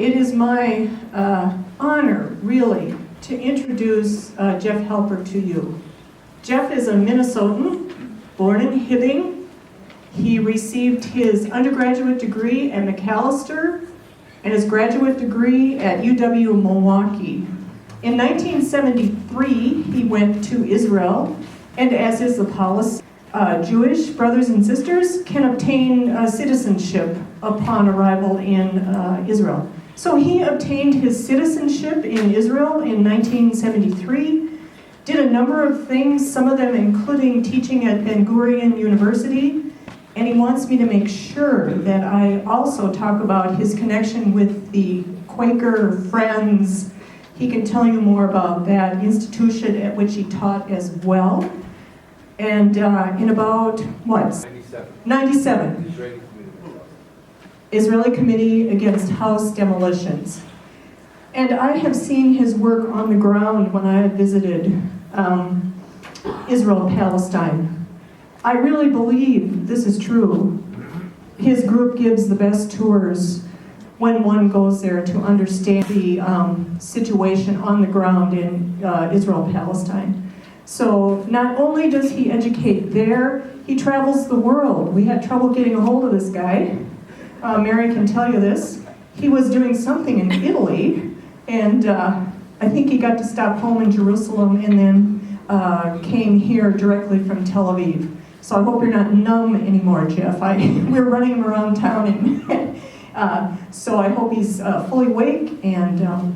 it is my honor, really, to introduce Jeff Halper to you. Jeff is a Minnesotan, born in Hibbing. He received his undergraduate degree at Macalester and his graduate degree at UW-Milwaukee. In 1973, he went to Israel, and as is the policy, Jewish brothers and sisters can obtain citizenship upon arrival in Israel. So he obtained his citizenship in Israel in 1973, did a number of things, some of them including teaching at Ben Gurion University, and he wants me to make sure that I also talk about his connection with the Quaker Friends. He can tell you more about that institution at which he taught as well. And in about, what? 97. Israeli Committee Against House Demolitions. And I have seen his work on the ground when I have visited Israel, Palestine. I really believe this is true. His group gives the best tours when one goes there to understand the situation on the ground in Israel, Palestine. So not only does he educate there, he travels the world. We had trouble getting a hold of this guy. Mary can tell you this. He was doing something in Italy, and I think he got to stop home in Jerusalem and then came here directly from Tel Aviv. So I hope you're not numb anymore, Jeff. We're running him around town, and so I hope he's fully awake, and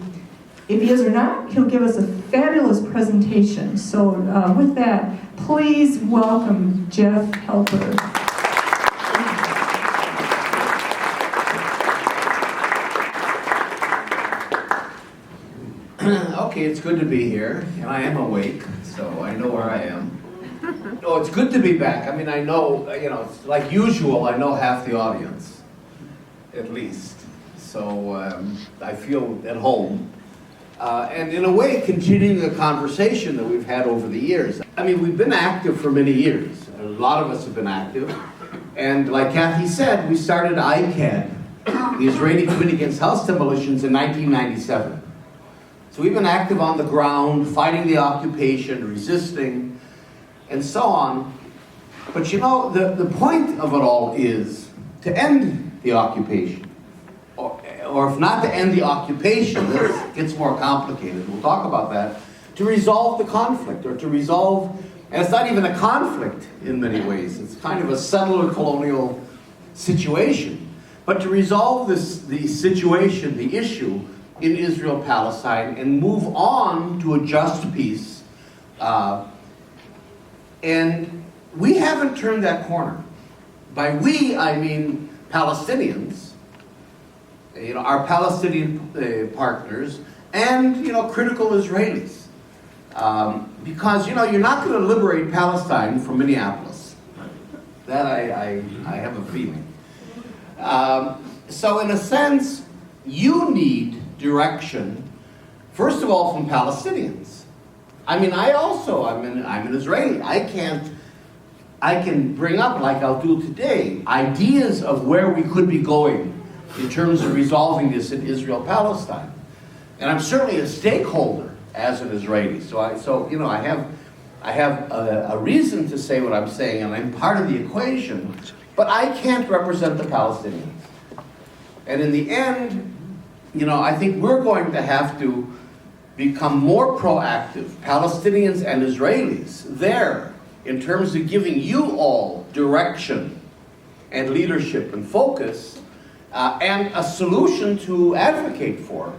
if he is or not, he'll give us a fabulous presentation. So with that, please welcome Jeff Halper. Okay, it's good to be here, and I am awake, so I know where I am. No, it's good to be back. I mean, I know, it's like usual, I know half the audience, at least. So I feel at home. And in a way, continuing the conversation that we've had over the years. I mean, we've been active for many years. A lot of us have been active. And like Kathy said, we started ICAD, the Israeli Committee Against House Demolitions, in 1997. So we've been active on the ground, fighting the occupation, resisting, and so on. But the point of it all is to end the occupation. Or if not to end the occupation, it gets more complicated. We'll talk about that. To resolve the conflict, or to resolve, and it's not even a conflict in many ways. It's kind of a settler colonial situation. But to resolve the situation, the issue in Israel, Palestine, and move on to a just peace. And we haven't turned that corner. By we, I mean Palestinians. Our Palestinian partners, and critical Israelis, because you're not going to liberate Palestine from Minneapolis. That I have a feeling. So in a sense, you need direction, first of all, from Palestinians. I mean, I'm an Israeli. I can bring up, like I'll do today, ideas of where we could be going in terms of resolving this in Israel-Palestine. And I'm certainly a stakeholder as an Israeli. So I have a reason to say what I'm saying, and I'm part of the equation, but I can't represent the Palestinians. And in the end, I think we're going to have to become more proactive, Palestinians and Israelis, there, in terms of giving you all direction and leadership and focus, and a solution to advocate for,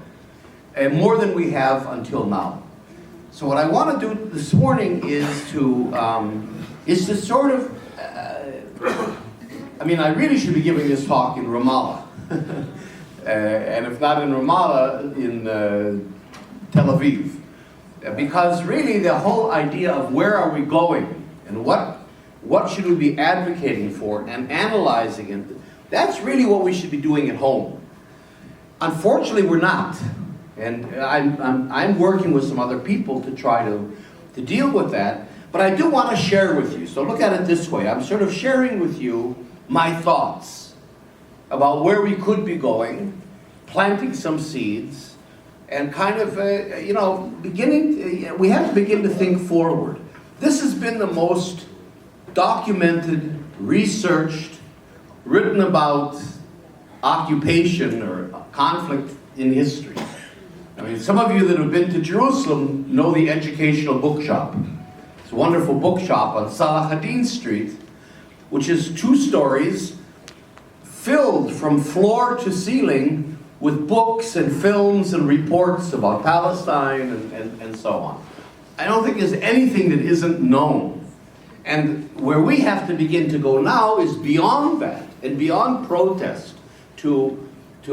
more than we have until now. So what I want to do this morning is to sort of, I really should be giving this talk in Ramallah, and if not in Ramallah, in Tel Aviv, because really the whole idea of where are we going and what should we be advocating for and analyzing it. That's really what we should be doing at home. Unfortunately, we're not. And I'm working with some other people to try to deal with that. But I do want to share with you. So look at it this way. I'm sort of sharing with you my thoughts about where we could be going planting some seeds and kind of, we have to begin to think forward. This has been the most documented, researched, written about occupation or conflict in history. I mean, some of you that have been to Jerusalem know the Educational Bookshop. It's a wonderful bookshop on Salahuddin Street, which is 2 stories filled from floor to ceiling with books and films and reports about Palestine and so on. I don't think there's anything that isn't known. And where we have to begin to go now is beyond that and beyond protest to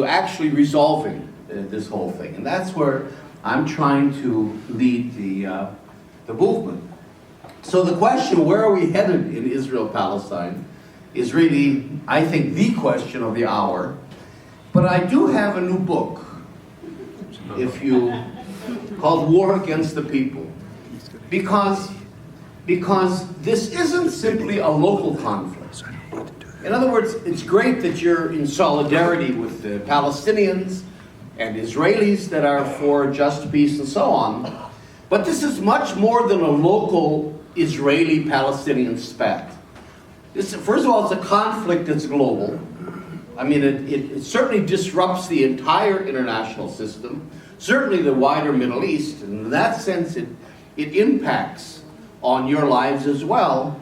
actually resolving this whole thing. And that's where I'm trying to lead the movement. So the question, where are we headed in Israel-Palestine, is really, I think, the question of the hour. But I do have a new book, called War Against the People. Because this isn't simply a local conflict. In other words, it's great that you're in solidarity with the Palestinians and Israelis that are for just peace and so on. But this is much more than a local Israeli-Palestinian spat. First of all, it's a conflict that's global. I mean, it certainly disrupts the entire international system, certainly the wider Middle East. And in that sense, it impacts on your lives as well.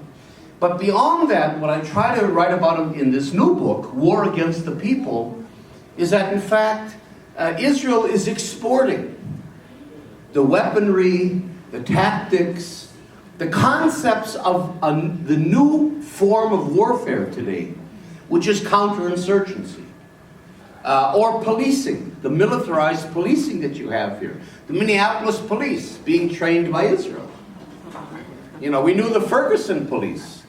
But beyond that, what I try to write about in this new book, War Against the People, is that in fact, Israel is exporting the weaponry, the tactics, the concepts of the new form of warfare today, which is counterinsurgency, or policing, the militarized policing that you have here. The Minneapolis police being trained by Israel. You know, we knew the Ferguson police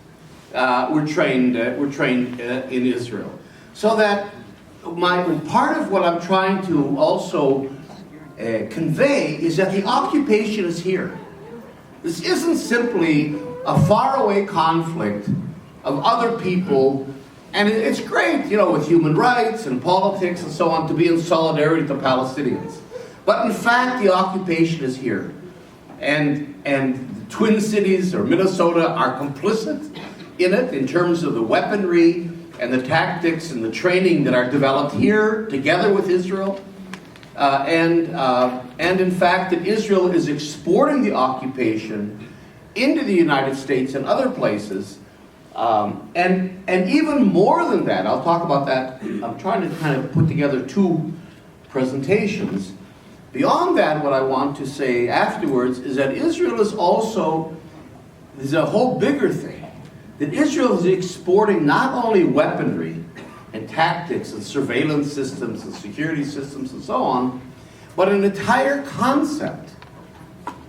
were trained in Israel. So that part of what I'm trying to also convey is that the occupation is here. This isn't simply a faraway conflict of other people, and it's great, you know, with human rights and politics and so on, to be in solidarity with the Palestinians. But in fact, the occupation is here. And the Twin Cities or Minnesota are complicit in it in terms of the weaponry and the tactics and the training that are developed here together with Israel. And in fact, that Israel is exporting the occupation into the United States and other places. And even more than that, I'll talk about that. I'm trying to kind of put together 2 presentations. Beyond that, what I want to say afterwards is that Israel is also, there's a whole bigger thing, that Israel is exporting not only weaponry and tactics and surveillance systems and security systems and so on, but an entire concept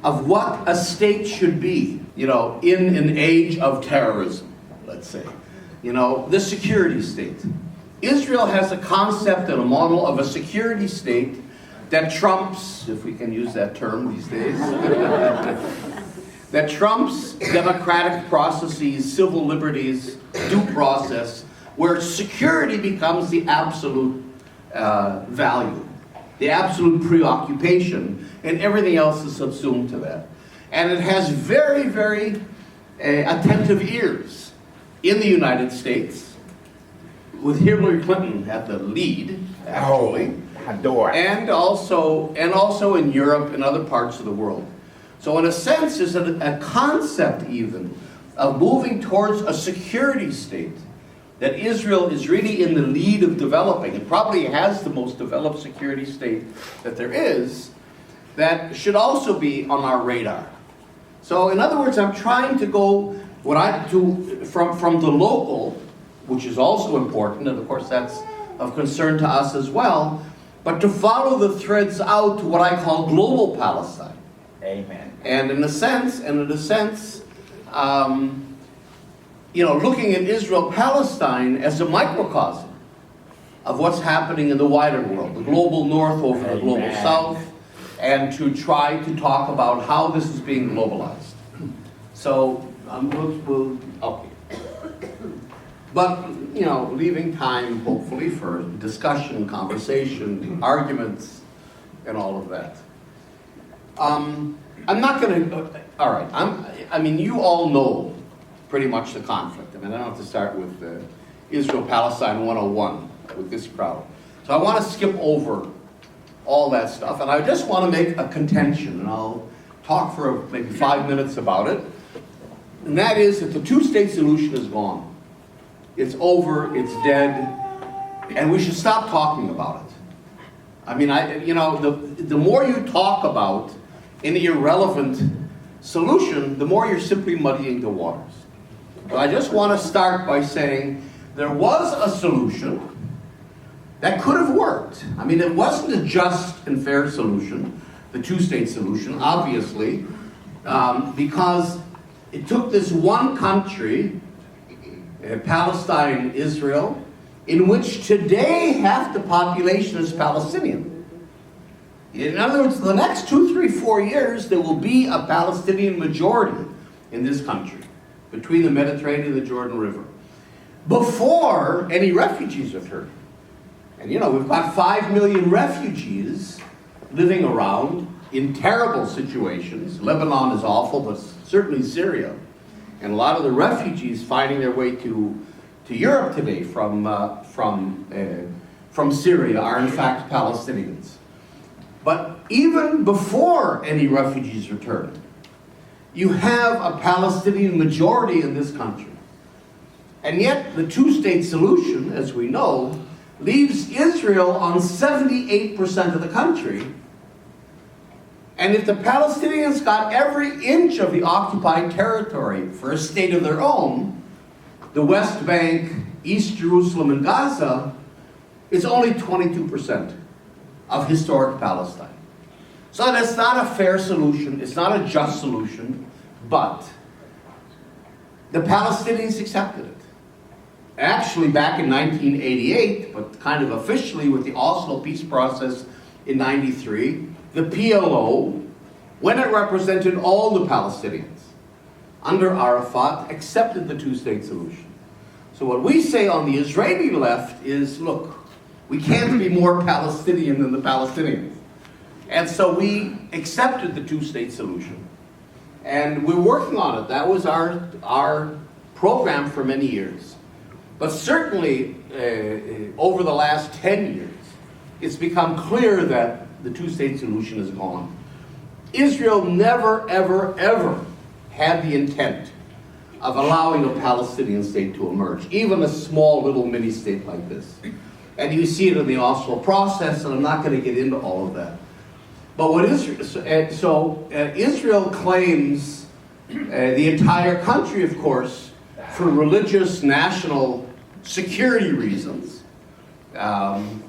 of what a state should be, you know, in an age of terrorism, let's say. You know, the security state. Israel has a concept and a model of a security state that trumps, if we can use that term these days, that trumps democratic processes, civil liberties, due process, where security becomes the absolute value, the absolute preoccupation, and everything else is subsumed to that. And it has very, very attentive ears in the United States, with Hillary Clinton at the lead, actually. Adore. And also in Europe and other parts of the world. So in a sense, there's a concept even of moving towards a security state that Israel is really in the lead of developing, and probably has the most developed security state that there is, that should also be on our radar. So in other words, I'm trying to go from the local, which is also important, and of course that's of concern to us as well, but to follow the threads out to what I call global Palestine. Amen. And in a sense, looking at Israel-Palestine as a microcosm of what's happening in the wider world, the global north over the global south, and to try to talk about how this is being globalized. So, okay. But, leaving time, hopefully, for discussion, conversation, arguments, and all of that. I'm not going to, all right, you all know pretty much the conflict. I don't have to start with Israel-Palestine 101 with this crowd. So I want to skip over all that stuff, and I just want to make a contention, and I'll talk for maybe 5 minutes about it. And that is that the two-state solution is gone. It's over, it's dead, and we should stop talking about it. The more you talk about an irrelevant solution, the more you're simply muddying the waters. But I just want to start by saying there was a solution that could have worked. It wasn't a just and fair solution, the two-state solution, obviously, because it took this one country, Palestine, Israel, in which today half the population is Palestinian. In other words, the next 2, 3, 4 years, there will be a Palestinian majority in this country, between the Mediterranean and the Jordan River, before any refugees returned. And we've got 5 million refugees living around in terrible situations. Lebanon is awful, but certainly Syria. And a lot of the refugees finding their way to Europe today from Syria are in fact Palestinians. But even before any refugees return, you have a Palestinian majority in this country. And yet the two-state solution, as we know, leaves Israel on 78% of the country. And if the Palestinians got every inch of the occupied territory for a state of their own, the West Bank, East Jerusalem, and Gaza, is only 22% of historic Palestine. So that's not a fair solution, it's not a just solution, but the Palestinians accepted it. Actually, back in 1988, but kind of officially with the Oslo peace process in 93, the PLO, when it represented all the Palestinians under Arafat, accepted the two-state solution. So what we say on the Israeli left is, look, we can't be more Palestinian than the Palestinians. And so we accepted the two-state solution. And we're working on it. That was our program for many years. But certainly, over the last 10 years, it's become clear that the two-state solution is gone. Israel never, ever, ever had the intent of allowing a Palestinian state to emerge, even a small little mini-state like this. And you see it in the Oslo process, and I'm not going to get into all of that. But what Israel claims the entire country, of course, for religious, national security reasons, and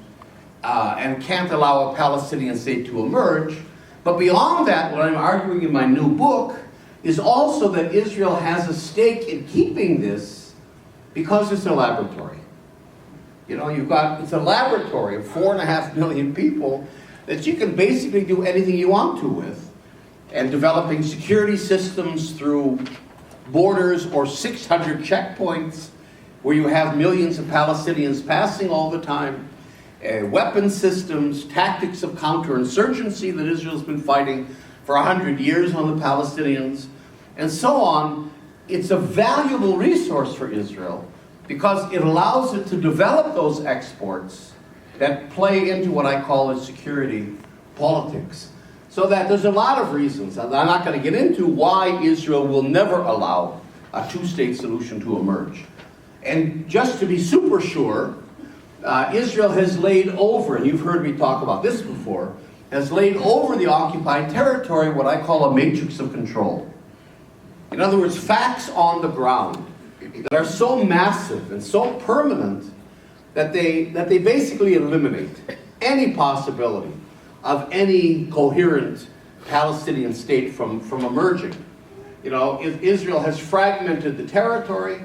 can't allow a Palestinian state to emerge. But beyond that, what I'm arguing in my new book is also that Israel has a stake in keeping this because it's a laboratory. It's a laboratory of 4.5 million people that you can basically do anything you want to with, and developing security systems through borders or 600 checkpoints where you have millions of Palestinians passing all the time, weapon systems, tactics of counterinsurgency that Israel's been fighting for 100 years on the Palestinians, and so on. It's a valuable resource for Israel because it allows it to develop those exports that play into what I call a security politics. So that there's a lot of reasons, and I'm not going to get into why Israel will never allow a two-state solution to emerge. And just to be super sure, Israel has laid over, and you've heard me talk about this before, has laid over the occupied territory what I call a matrix of control. In other words, facts on the ground that are so massive and so permanent that they basically eliminate any possibility of any coherent Palestinian state from emerging. Israel has fragmented the territory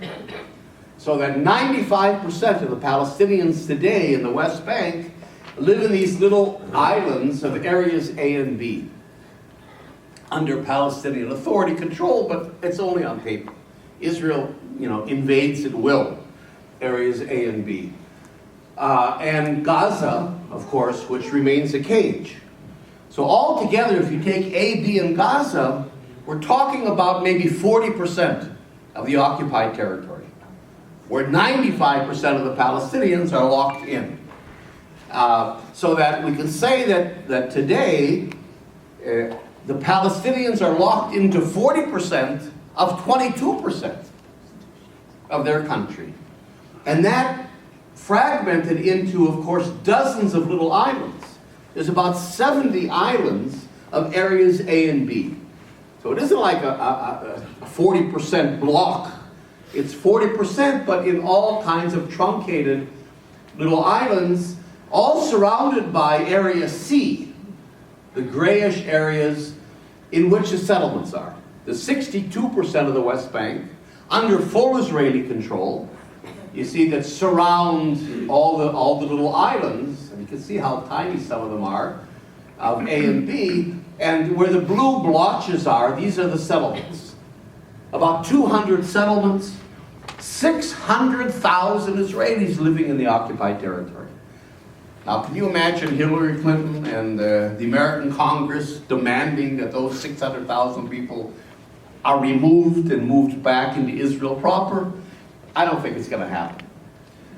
so that 95% of the Palestinians today in the West Bank live in these little islands of areas A and B under Palestinian Authority control, but it's only on paper. Israel, invades at will. areas A and B. And Gaza, of course, which remains a cage. So altogether, if you take A, B, and Gaza, we're talking about maybe 40% of the occupied territory, where 95% of the Palestinians are locked in. So that we can say that today, the Palestinians are locked into 40% of 22% of their country. And that fragmented into, of course, dozens of little islands. There's about 70 islands of areas A and B. So it isn't like a 40% block. It's 40%, but in all kinds of truncated little islands, all surrounded by Area C, the grayish areas in which the settlements are. The 62% of the West Bank, under full Israeli control, you see, that surround all the little islands, and you can see how tiny some of them are, of A and B, and where the blue blotches are, these are the settlements. About 200 settlements, 600,000 Israelis living in the occupied territory. Now, can you imagine Hillary Clinton and the American Congress demanding that those 600,000 people are removed and moved back into Israel proper? I don't think it's going to happen.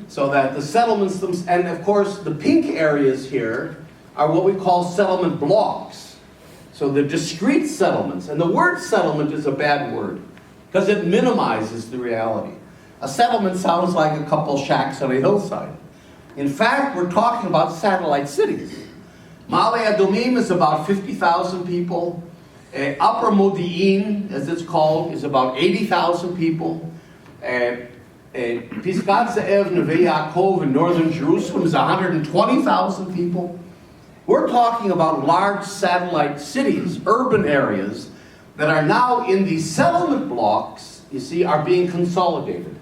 So that the settlements, and of course the pink areas here are what we call settlement blocks. So the discrete settlements, and the word settlement is a bad word because it minimizes the reality. A settlement sounds like a couple shacks on a hillside. In fact, we're talking about satellite cities. Ma'ale Adumim is about 50,000 people. Upper Modi'in, as it's called, is about 80,000 people. Pisgat Ze'ev, Neve Yaakov in northern Jerusalem is 120,000 people. We're talking about large satellite cities, urban areas, that are now in these settlement blocks, you see, are being consolidated.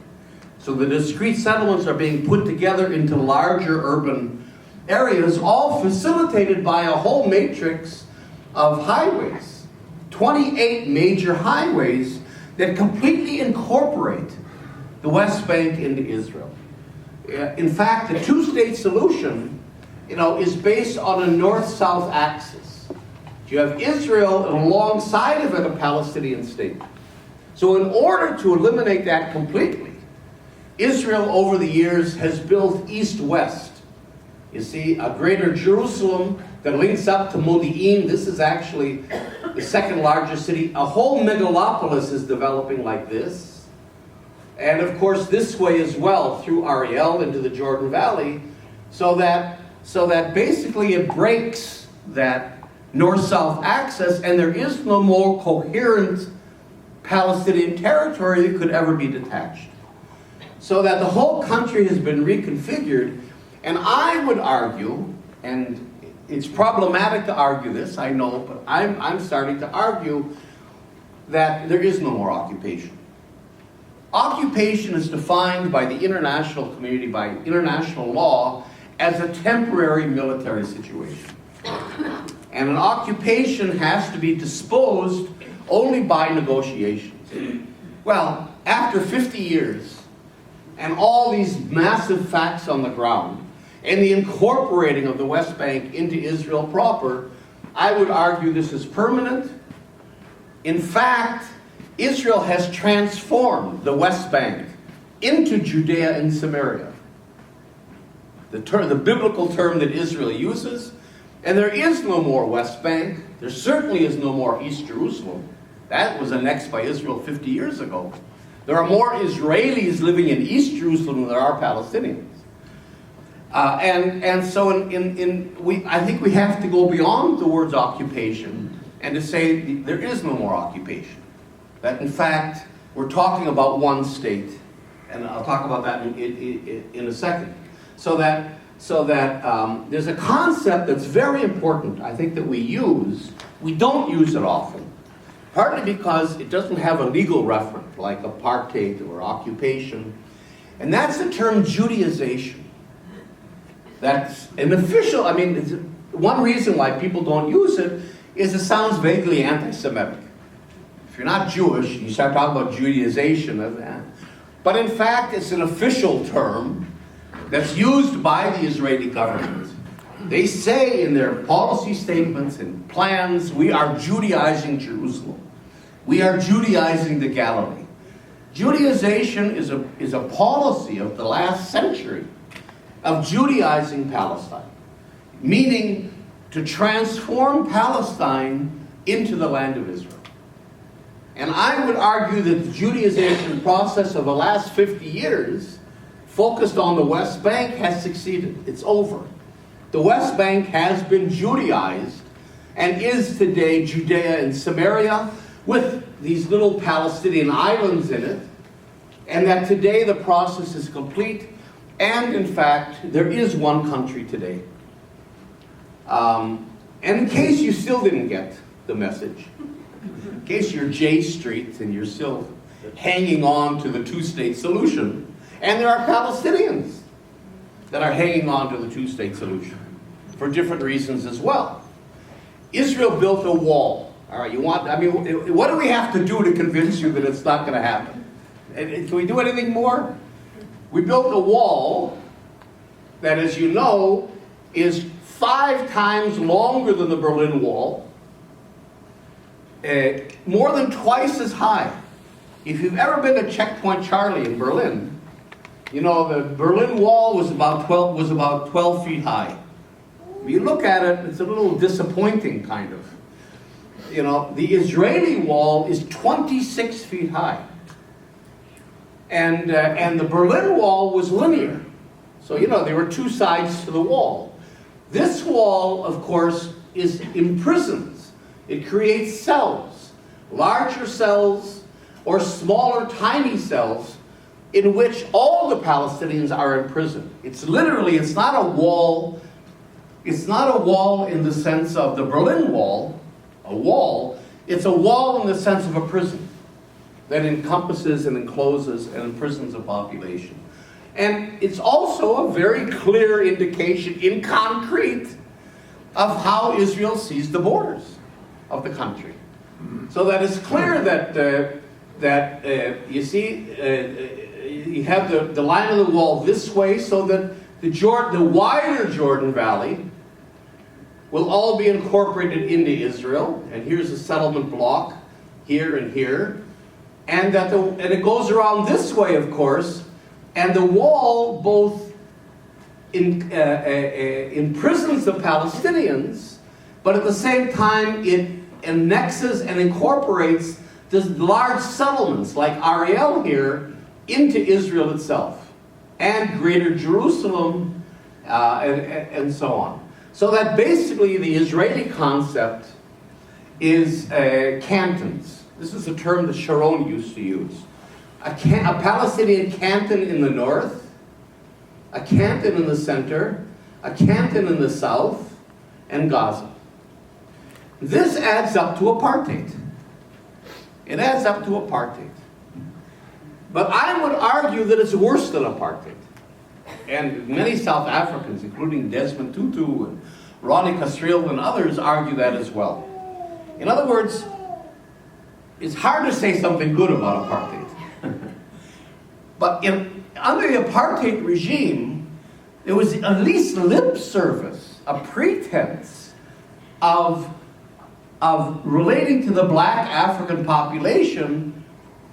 So the discrete settlements are being put together into larger urban areas, all facilitated by a whole matrix of highways. 28 major highways that completely incorporate the West Bank into Israel. In fact, the two-state solution, is based on a north-south axis. You have Israel, and alongside of it, a Palestinian state. So in order to eliminate that completely, Israel over the years has built east-west. You see, a greater Jerusalem that links up to Modi'in. This is actually the second largest city. A whole megalopolis is developing like this. And of course this way as well, through Ariel into the Jordan Valley, so that basically it breaks that north-south axis, and there is no more coherent Palestinian territory that could ever be detached. So that the whole country has been reconfigured, and I would argue, and it's problematic to argue this, I know, but I'm starting to argue that there is no more occupation. Occupation is defined by the international community, by international law, as a temporary military situation. And an occupation has to be disposed only by negotiations. Well, after 50 years, and all these massive facts on the ground, and the incorporating of the West Bank into Israel proper, I would argue this is permanent. In fact, Israel has transformed the West Bank into Judea and Samaria. The biblical term that Israel uses, and there is no more West Bank. There certainly is no more East Jerusalem. That was annexed by Israel 50 years ago. There are more Israelis living in East Jerusalem than there are Palestinians. And so I think we have to go beyond the words occupation and to say there is no more occupation. That in fact, we're talking about one state. And I'll talk about that in a second. So that there's a concept that's very important, I think, that we use. We don't use it often. Partly because it doesn't have a legal reference, like apartheid or occupation. And that's the term Judaization. That's an official, one reason why people don't use it is it sounds vaguely anti-Semitic. If you're not Jewish, you start talking about Judaization, But in fact, it's an official term that's used by the Israeli government. They say in their policy statements and plans, we are Judaizing Jerusalem. We are Judaizing the Galilee. Judaization is a policy of the last century of Judaizing Palestine, meaning to transform Palestine into the land of Israel. And I would argue that the Judaization process of the last 50 years, focused on the West Bank, has succeeded. It's over. The West Bank has been Judaized and is today Judea and Samaria with these little Palestinian islands in it, and that today the process is complete, and in fact, there is one country today. And in case you still didn't get the message, in case you're J Street and you're still hanging on to the two-state solution, and there are Palestinians that are hanging on to the two-state solution for different reasons as well. Israel built a wall. All right, what do we have to do to convince you that it's not going to happen? Can we do anything more? We built a wall that, as you know, is 5 times longer than the Berlin Wall, more than twice as high. If you've ever been to Checkpoint Charlie in Berlin, you know the Berlin Wall was about 12 feet high. When you look at it, it's a little disappointing, kind of. You know, the Israeli wall is 26 feet high. And the Berlin Wall was linear. So, you know, there were 2 sides to the wall. This wall, of course, imprisons. It creates cells, larger cells or smaller, tiny cells in which all the Palestinians are imprisoned. It's not a wall. It's not a wall in the sense of the Berlin Wall, a wall. It's a wall in the sense of a prison that encompasses and encloses and imprisons a population. And it's also a very clear indication in concrete of how Israel sees the borders of the country. So that it's clear that you see, you have the line of the wall this way, so that the wider Jordan Valley will all be incorporated into Israel. And here's a settlement block here and here. And it goes around this way, of course, and the wall both imprisons the Palestinians, but at the same time it annexes and incorporates these large settlements like Ariel here into Israel itself, and Greater Jerusalem, and so on. So that basically the Israeli concept is cantons. This is a term that Sharon used to use. A Palestinian canton in the north, a canton in the center, a canton in the south, and Gaza. This adds up to apartheid. It adds up to apartheid. But I would argue that it's worse than apartheid. And many South Africans, including Desmond Tutu and Ronnie Castril and others, argue that as well. In other words, it's hard to say something good about apartheid. But under the apartheid regime, there was at least lip service, a pretense of relating to the black African population.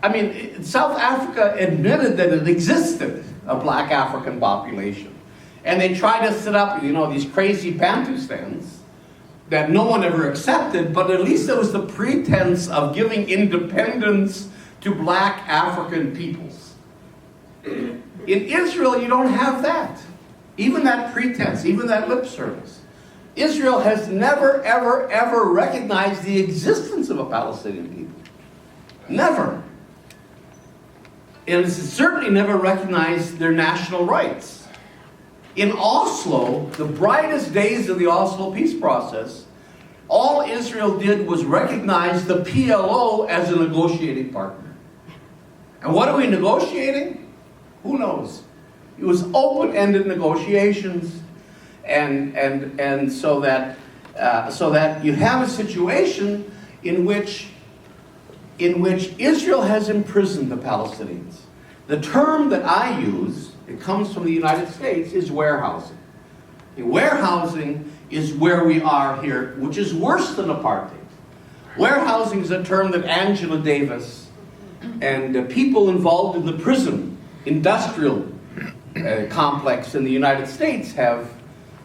I mean, South Africa admitted that it existed, a black African population. And they tried to set up, these crazy Bantustans that no one ever accepted, but at least there was the pretense of giving independence to black African peoples. In Israel, you don't have that. Even that pretense, even that lip service. Israel has never, ever, ever recognized the existence of a Palestinian people. Never. And it's certainly never recognized their national rights. In Oslo, the brightest days of the Oslo peace process, all Israel did was recognize the PLO as a negotiating partner. And what are we negotiating? Who knows? It was open-ended negotiations, and so that you have a situation in which Israel has imprisoned the Palestinians. The term that I use, it comes from the United States, is warehousing. Warehousing is where we are here, which is worse than apartheid. Warehousing is a term that Angela Davis and people involved in the prison industrial complex in the United States have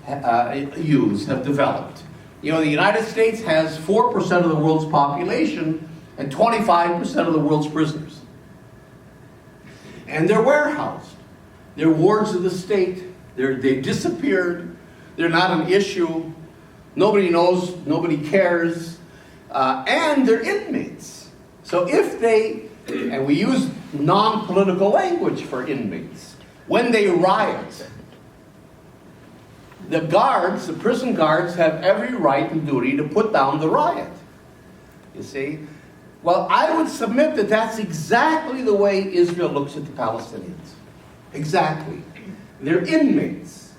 developed. You know, the United States has 4% of the world's population and 25% of the world's prisoners. And they're warehoused. They're wards of the state. They disappeared. They're not an issue. Nobody knows, nobody cares. And they're inmates. So if they, and we use non-political language for inmates, when they riot, the guards, the prison guards, have every right and duty to put down the riot. You see? Well, I would submit that that's exactly the way Israel looks at the Palestinians. Exactly. They're inmates.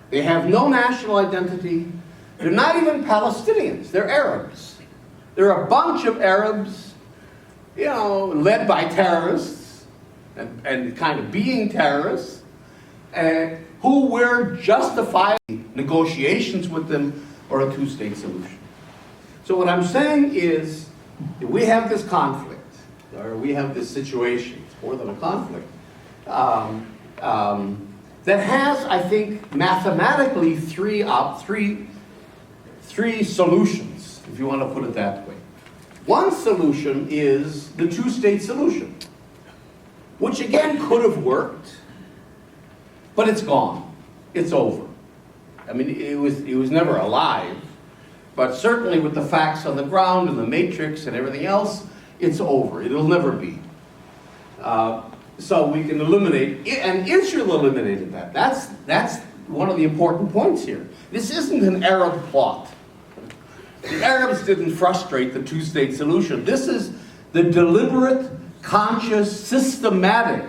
They have no national identity. They're not even Palestinians. They're Arabs. They're a bunch of Arabs, you know, led by terrorists and kind of being terrorists, who were justifying negotiations with them or a two-state solution. So what I'm saying is, that we have this conflict, or we have this situation, it's more than a conflict, that has, I think, mathematically three solutions, if you want to put it that way. One solution is the two-state solution, which again could have worked, but it's gone. It's over. I mean, it was never alive, but certainly with the facts on the ground and the matrix and everything else, it's over. It'll never be. So we can eliminate, and Israel eliminated that. That's one of the important points here. This isn't an Arab plot. The Arabs didn't frustrate the two-state solution. This is the deliberate, conscious, systematic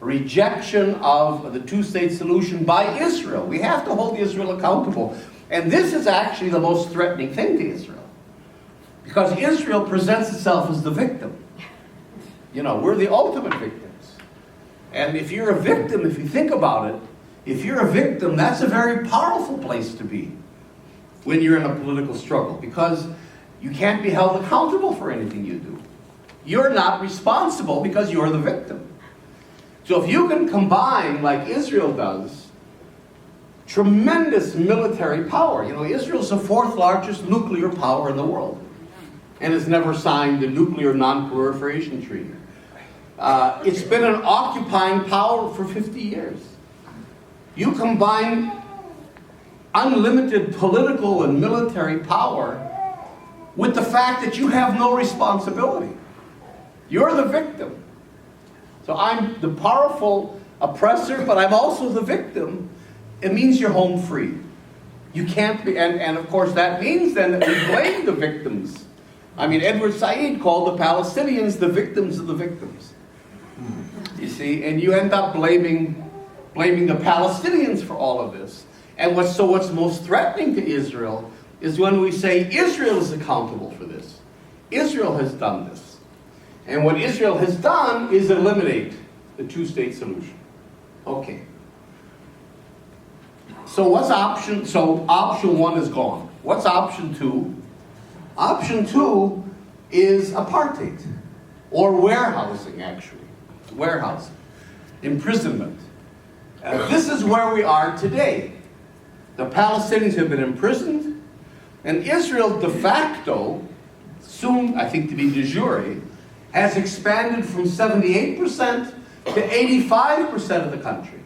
rejection of the two-state solution by Israel. We have to hold Israel accountable. And this is actually the most threatening thing to Israel, because Israel presents itself as the victim. You know, we're the ultimate victims. And if you're a victim, if you think about it, if you're a victim, that's a very powerful place to be when you're in a political struggle, because you can't be held accountable for anything you do. You're not responsible because you're the victim. So if you can combine, like Israel does, tremendous military power. You know, Israel's the fourth largest nuclear power in the world and has never signed the Nuclear Non-Proliferation Treaty. It's been an occupying power for 50 years. You combine unlimited political and military power with the fact that you have no responsibility. You're the victim. So I'm the powerful oppressor, but I'm also the victim. It means you're home free. You can't be, and of course that means then that we blame the victims. I mean, Edward Said called the Palestinians the victims of the victims. You see, and you end up blaming the Palestinians for all of this. And what's most threatening to Israel is when we say Israel is accountable for this. Israel has done this. And what Israel has done is eliminate the two-state solution. Okay. So option one is gone. What's option two? Option two is apartheid, or warehousing, actually. Warehousing. Imprisonment. This is where we are today. The Palestinians have been imprisoned, and Israel de facto, soon I think to be de jure, has expanded from 78% to 85% of the country.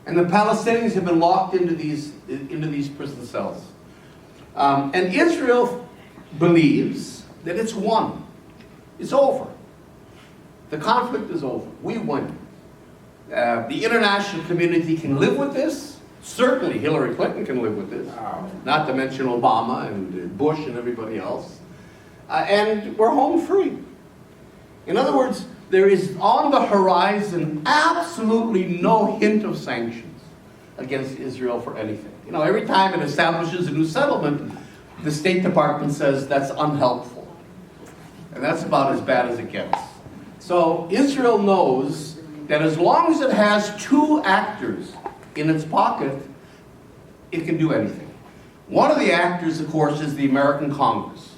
And the Palestinians have been locked into these prison cells. And Israel believes that it's won. It's over. The conflict is over. We win. The international community can live with this. Certainly Hillary Clinton can live with this. Not to mention Obama and Bush and everybody else. And we're home free. In other words, there is on the horizon absolutely no hint of sanctions against Israel for anything. You know, every time it establishes a new settlement, the State Department says that's unhelpful. And that's about as bad as it gets. So Israel knows that as long as it has two actors in its pocket, it can do anything. One of the actors, of course, is the American Congress.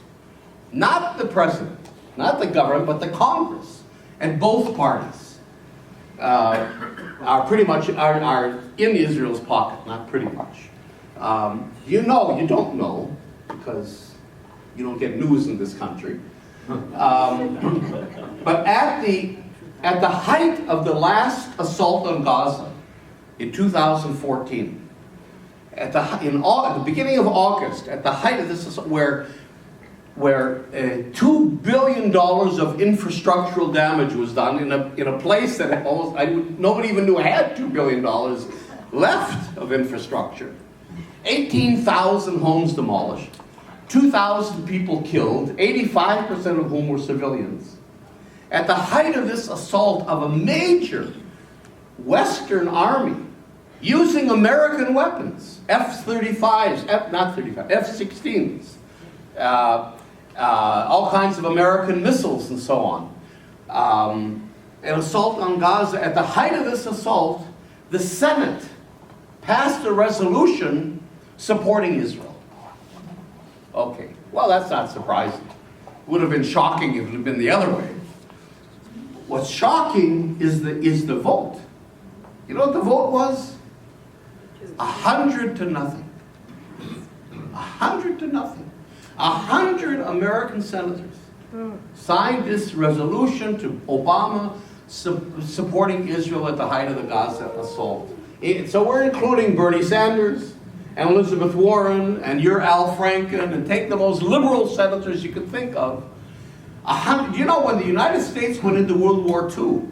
Not the president, not the government, but the Congress. And both parties are pretty much are in Israel's pocket, not pretty much. You don't know, because you don't get news in this country. But at the height of the last assault on Gaza in 2014, at the beginning of August, at the height of this assault, where $2 billion of infrastructural damage was done in a place that nobody even knew had $2 billion left of infrastructure. 18,000 homes demolished, 2,000 people killed, 85% of whom were civilians. At the height of this assault of a major Western army using American weapons, F-35s, F-16s, all kinds of American missiles and so on. An assault on Gaza. At the height of this assault, the Senate passed a resolution supporting Israel. Okay, well, that's not surprising. It would have been shocking if it had been the other way. What's shocking is the vote. You know what the vote was? 100 to nothing. 100 to nothing. 100 American senators signed this resolution to Obama supporting Israel at the height of the Gaza assault. So we're including Bernie Sanders and Elizabeth Warren and your Al Franken, and take the most liberal senators you could think of. You know, when the United States went into World War II,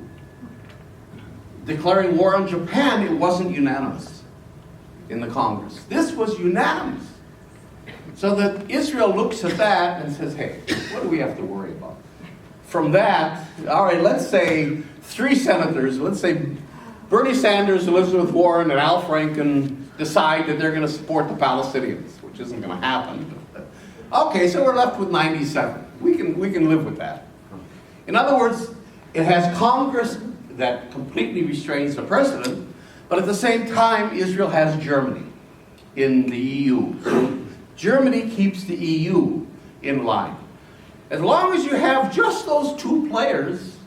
declaring war on Japan, it wasn't unanimous in the Congress. This was unanimous. So that Israel looks at that and says, hey, what do we have to worry about? From that, all right, let's say 3 senators, let's say Bernie Sanders, Elizabeth Warren, and Al Franken decide that they're going to support the Palestinians, which isn't going to happen. Okay, so we're left with 97. We can live with that. In other words, it has Congress that completely restrains the president, but at the same time, Israel has Germany in the EU. So Germany keeps the EU in line. As long as you have just those 2 players,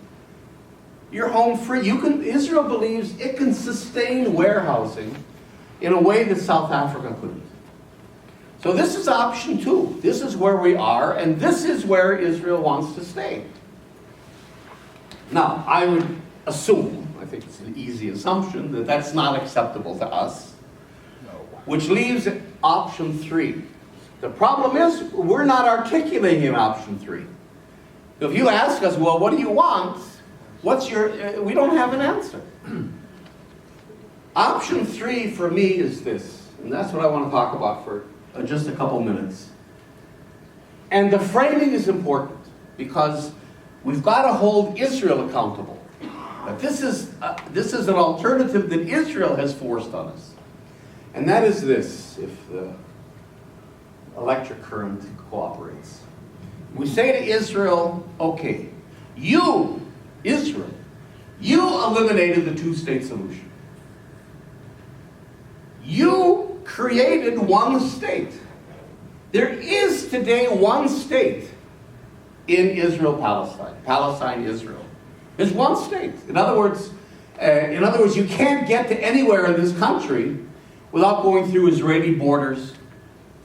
you're home free. Israel believes it can sustain warehousing in a way that South Africa couldn't. So this is option 2. This is where we are, and this is where Israel wants to stay. Now, I would assume, I think it's an easy assumption, that that's not acceptable to us, which leaves option 3. The problem is, we're not articulating option 3. If you ask us, well, what do you want? We don't have an answer. Option 3 for me is this, and that's what I want to talk about for just a couple minutes. And the framing is important, because we've got to hold Israel accountable. But this is an alternative that Israel has forced on us. And that is this, if the electric current cooperates. We say to Israel, okay, you, Israel, you eliminated the 2-state solution. You created one state. There is today one state in Israel-Palestine. Palestine-Israel. There's one state. In other words, you can't get to anywhere in this country without going through Israeli borders,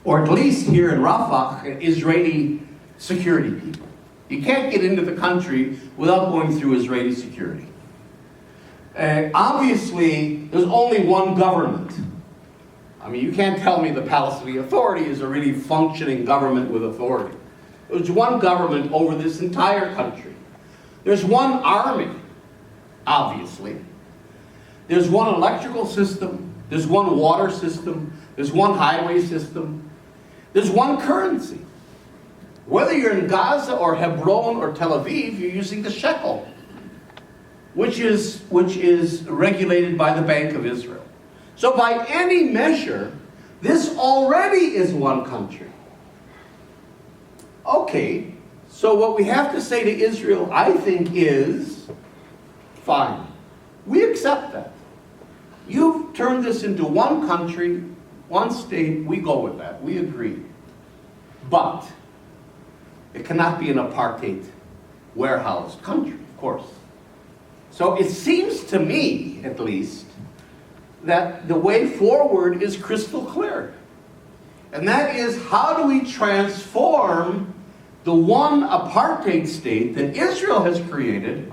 or at least here in Rafah, Israeli security people. You can't get into the country without going through Israeli security. Obviously, there's only one government. I mean, you can't tell me the Palestinian Authority is a really functioning government with authority. There's one government over this entire country. There's one army, obviously. There's one electrical system. There's one water system. There's one highway system. There's one currency. Whether you're in Gaza or Hebron or Tel Aviv, you're using the shekel, which is regulated by the Bank of Israel. So by any measure, this already is one country. Okay, So what we have to say to Israel, I think, is, fine, we accept that. You've turned this into one country, one state, we go with that, we agree. But it cannot be an apartheid warehoused country, of course. So it seems to me, at least, that the way forward is crystal clear. And that is, how do we transform the one apartheid state that Israel has created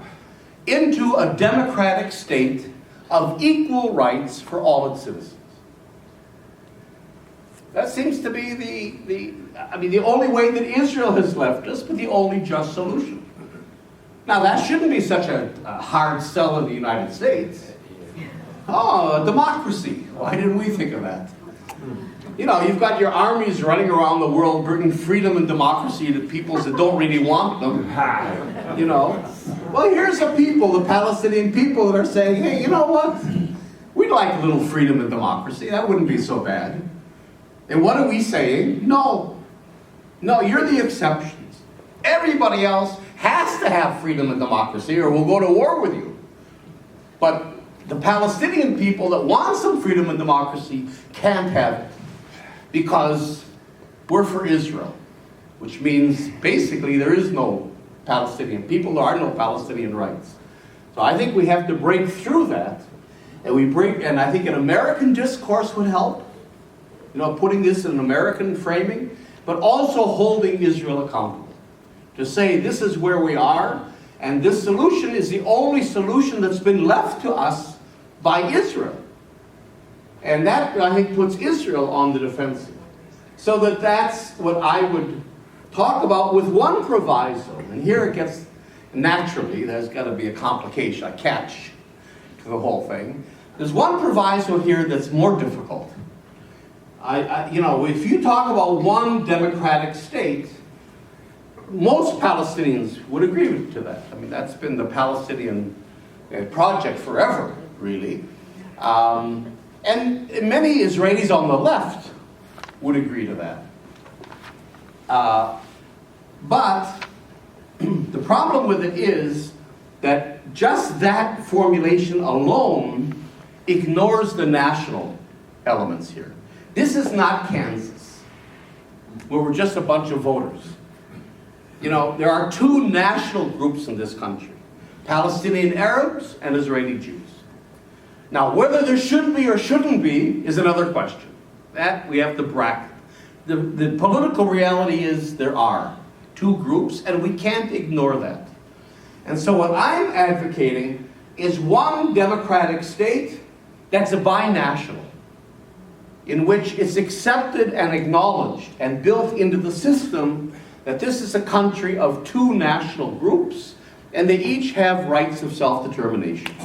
into a democratic state of equal rights for all its citizens? That seems to be the only way that Israel has left us, but the only just solution. Now, that shouldn't be such a hard sell in the United States. Oh, democracy. Why didn't we think of that? You know, you've got your armies running around the world bringing freedom and democracy to peoples that don't really want them. You know? Well, here's the people, the Palestinian people, that are saying, hey, you know what? We'd like a little freedom and democracy. That wouldn't be so bad. And what are we saying? No. No, you're the exceptions. Everybody else has to have freedom and democracy or we'll go to war with you. But the Palestinian people that want some freedom and democracy can't have it because we're for Israel, which means basically there is no Palestinian people, there are no Palestinian rights. So I think we have to break through that, and I think an American discourse would help, you know, putting this in an American framing, but also holding Israel accountable. To say this is where we are, and this solution is the only solution that's been left to us by Israel. And that, I think, puts Israel on the defensive. So that's what I would talk about with one proviso. And here it gets, naturally, there's got to be a complication, a catch to the whole thing. There's one proviso here that's more difficult. You know, if you talk about one democratic state, most Palestinians would agree to that. I mean, that's been the Palestinian project forever, really. And many Israelis on the left would agree to that. But the problem with it is that just that formulation alone ignores the national elements here. This is not Kansas, where we're just a bunch of voters. You know, there are two national groups in this country, Palestinian Arabs and Israeli Jews. Now, whether there should be or shouldn't be is another question. That we have to bracket. The political reality is there are two groups, and we can't ignore that. And so what I'm advocating is one democratic state that's a binational, in which it's accepted and acknowledged and built into the system that this is a country of two national groups, and they each have rights of self-determination.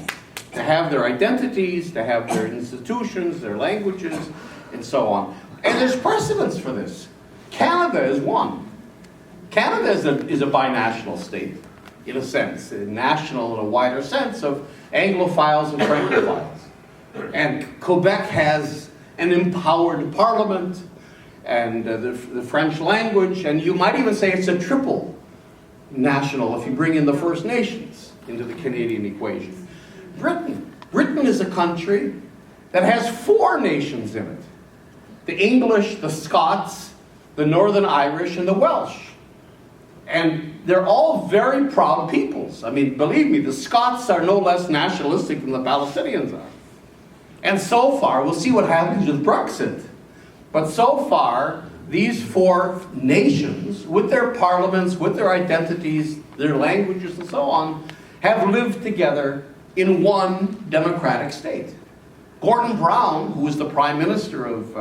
To have their identities, to have their institutions, their languages, and so on. And there's precedence for this. Canada is one. Canada is a binational state, in a sense, national in a wider sense of Anglophiles and Francophiles. And Quebec has an empowered parliament, and the French language, and you might even say it's a triple national if you bring in the First Nations into the Canadian equation. Britain is a country that has four nations in it. The English, the Scots, the Northern Irish, and the Welsh. And they're all very proud peoples. I mean, believe me, the Scots are no less nationalistic than the Palestinians are. And so far, we'll see what happens with Brexit. But so far, these four nations, with their parliaments, with their identities, their languages, and so on, have lived together in one democratic state. Gordon Brown, who was the Prime Minister of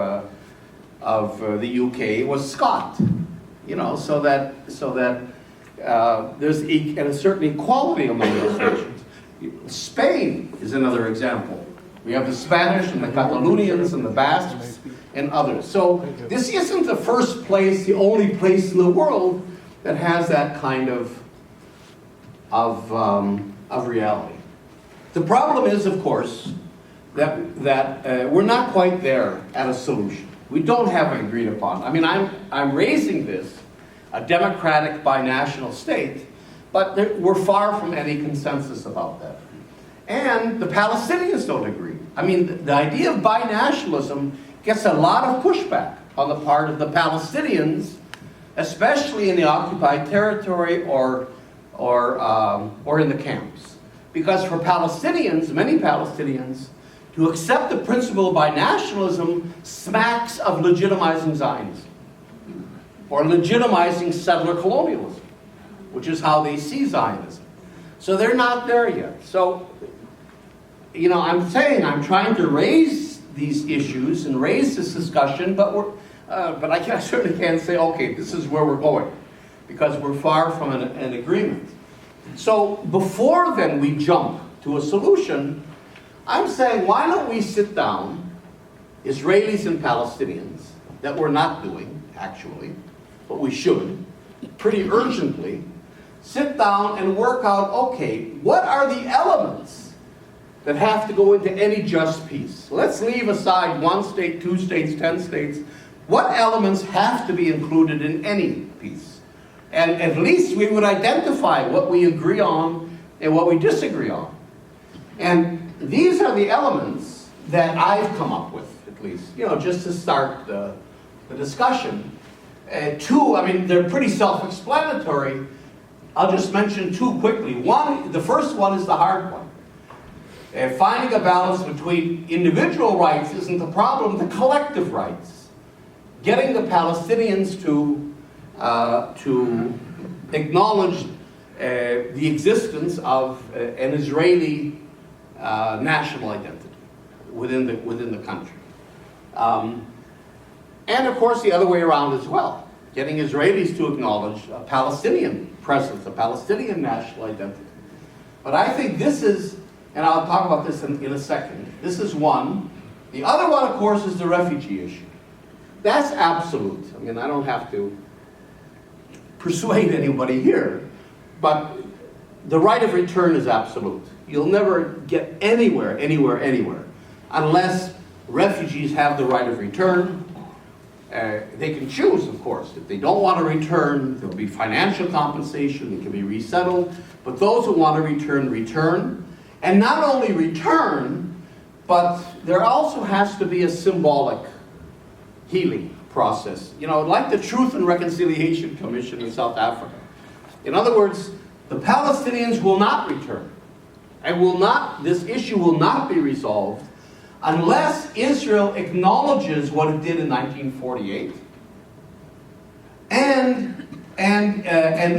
the UK, was Scot. You know, so that there's a certain equality among those nations. Spain is another example. We have the Spanish and the Catalonians and the Basques and others. So this isn't the first place, the only place in the world that has that kind of reality. The problem is, of course, that we're not quite there at a solution. We don't have it agreed upon. I mean, I'm raising this a democratic binational state, but we're far from any consensus about that. And the Palestinians don't agree. I mean, the idea of binationalism gets a lot of pushback on the part of the Palestinians, especially in the occupied territory or in the camps. Because for Palestinians, many Palestinians, to accept the principle of binationalism smacks of legitimizing Zionism or legitimizing settler colonialism, which is how they see Zionism. So they're not there yet. So, you know, I'm trying to raise these issues and raise this discussion, but I certainly can't say, okay, this is where we're going, because we're far from an agreement. So before then we jump to a solution, I'm saying, why don't we sit down, Israelis and Palestinians, that we're not doing, actually, but we should, pretty urgently, sit down and work out, okay, what are the elements that have to go into any just peace? Let's leave aside 1 state, 2 states, 10 states. What elements have to be included in any peace? And at least we would identify what we agree on and what we disagree on. And these are the elements that I've come up with, at least, you know, just to start the discussion. 2, I mean, they're pretty self-explanatory. I'll just mention 2 quickly. The first one is the hard one. Finding a balance between individual rights isn't the problem, the collective rights. Getting the Palestinians to acknowledge the existence of an Israeli national identity within the country. And of course the other way around as well. Getting Israelis to acknowledge a Palestinian presence, a Palestinian national identity. But I think this is, and I'll talk about this in a second, this is one. The other one, of course, is the refugee issue. That's absolute. I mean, I don't have to persuade anybody here, but the right of return is absolute. You'll never get anywhere, unless refugees have the right of return. They can choose, of course. If they don't want to return, there'll be financial compensation, they can be resettled. But those who want to return, return. And not only return, but there also has to be a symbolic healing process. You know, like the Truth and Reconciliation Commission in South Africa. In other words, the Palestinians will not return. And this issue will not be resolved unless Israel acknowledges what it did in 1948, and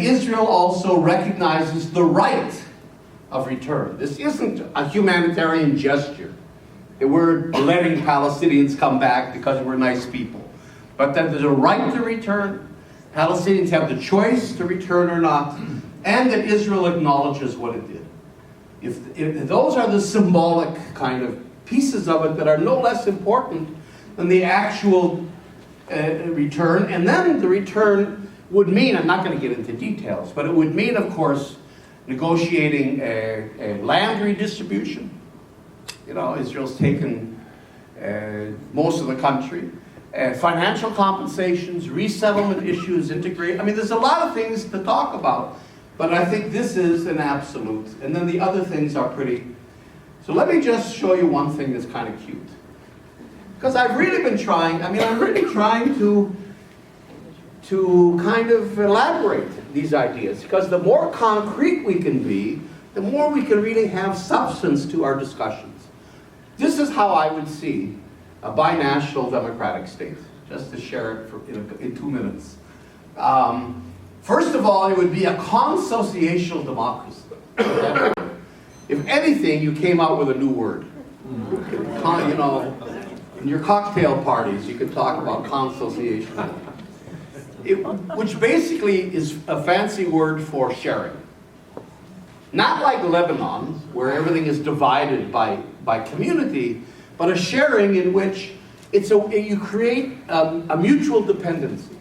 Israel also recognizes the right of return. This isn't a humanitarian gesture. We're letting Palestinians come back because we're nice people. But that there's a right to return, Palestinians have the choice to return or not, and that Israel acknowledges what it did. If those are the symbolic kind of pieces of it that are no less important than the actual return. And then the return would mean, I'm not going to get into details, but it would mean, of course, negotiating a land redistribution. You know, Israel's taken most of the country. Financial compensations, resettlement issues, integrate. I mean, there's a lot of things to talk about, but I think this is an absolute. And then the other things are pretty. So let me just show you one thing that's kind of cute. Because I've really been trying, I'm really trying to kind of elaborate these ideas. Because the more concrete we can be, the more we can really have substance to our discussions. This is how I would see a binational democratic state, just to share it in 2 minutes. First of all, it would be a consociational democracy. If anything, you came out with a new word. You know, in your cocktail parties, you could talk about consociation. Which basically is a fancy word for sharing. Not like Lebanon, where everything is divided by community, but a sharing in which you create a mutual dependency.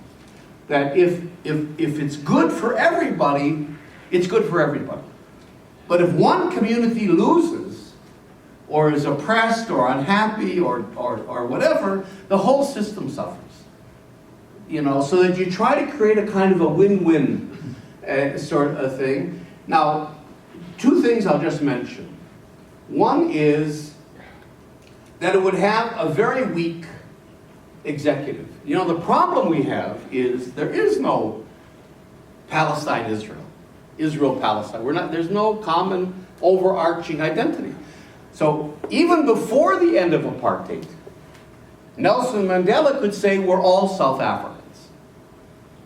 That if it's good for everybody, it's good for everybody. But if one community loses, or is oppressed, or unhappy, or whatever, the whole system suffers. You know, so that you try to create a kind of a win-win sort of thing. Now, two things I'll just mention. One is that it would have a very weak executive. You know, the problem we have is there is no Palestine-Israel, Israel-Palestine. There's no common overarching identity. So even before the end of apartheid, Nelson Mandela could say we're all South Africans,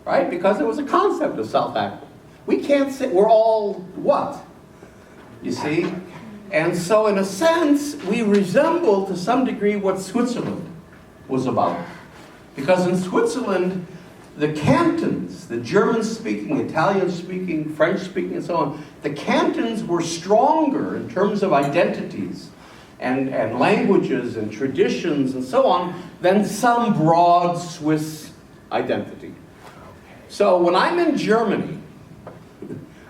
right? Because there was a concept of South Africa. We can't say we're all what? You see? And so in a sense, we resemble to some degree what Switzerland was about. Because in Switzerland, the cantons, the German-speaking, Italian-speaking, French-speaking, and so on, the cantons were stronger in terms of identities and languages and traditions and so on than some broad Swiss identity. So when I'm in Germany,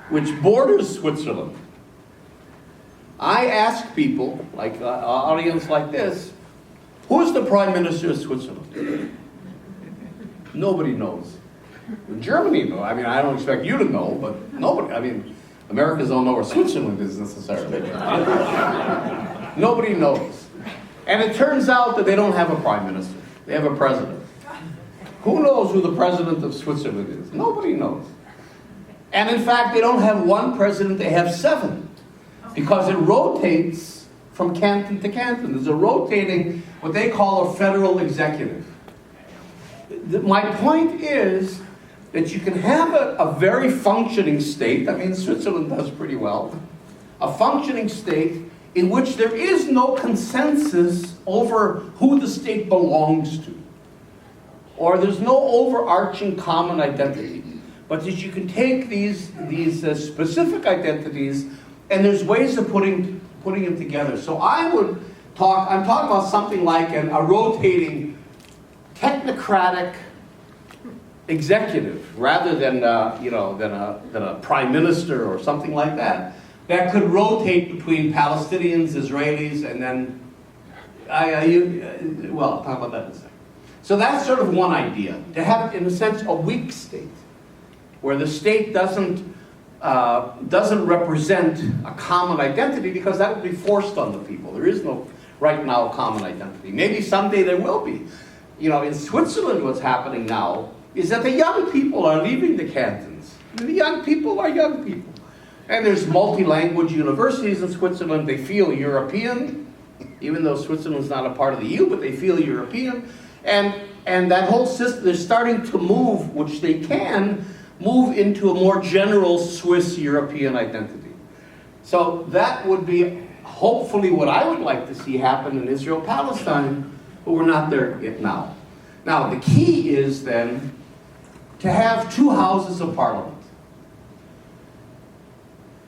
which borders Switzerland, I ask people, like an audience like this, who's the Prime Minister of Switzerland? Nobody knows. In Germany, no. I mean, I don't expect you to know, but nobody. I mean, Americans don't know where Switzerland is necessarily. Nobody knows. And it turns out that they don't have a prime minister. They have a president. Who knows who the president of Switzerland is? Nobody knows. And in fact, they don't have one president, they have 7. Because it rotates from canton to canton. There's a rotating, what they call a federal executive. My point is that you can have a very functioning state, I mean Switzerland does pretty well, a functioning state in which there is no consensus over who the state belongs to. Or there's no overarching common identity. But that you can take these specific identities and there's ways of putting them together. So I'm talking about something like a rotating technocratic executive rather than a prime minister or something like that could rotate between Palestinians, Israelis, and then I'll talk about that in a second. So that's sort of one idea, to have, in a sense, a weak state where the state doesn't represent a common identity, because that would be forced on the people. There is no right now common identity. Maybe someday there will be. You know, in Switzerland, what's happening now is that the young people are leaving the cantons. The young people are young people. And there's multi-language universities in Switzerland. They feel European, even though Switzerland's not a part of the EU, but they feel European. And that whole system, they're starting to move, which they can, move into a more general Swiss European identity. So that would be hopefully what I would like to see happen in Israel-Palestine, but we're not there yet now. Now, the key is then to have 2 houses of parliament.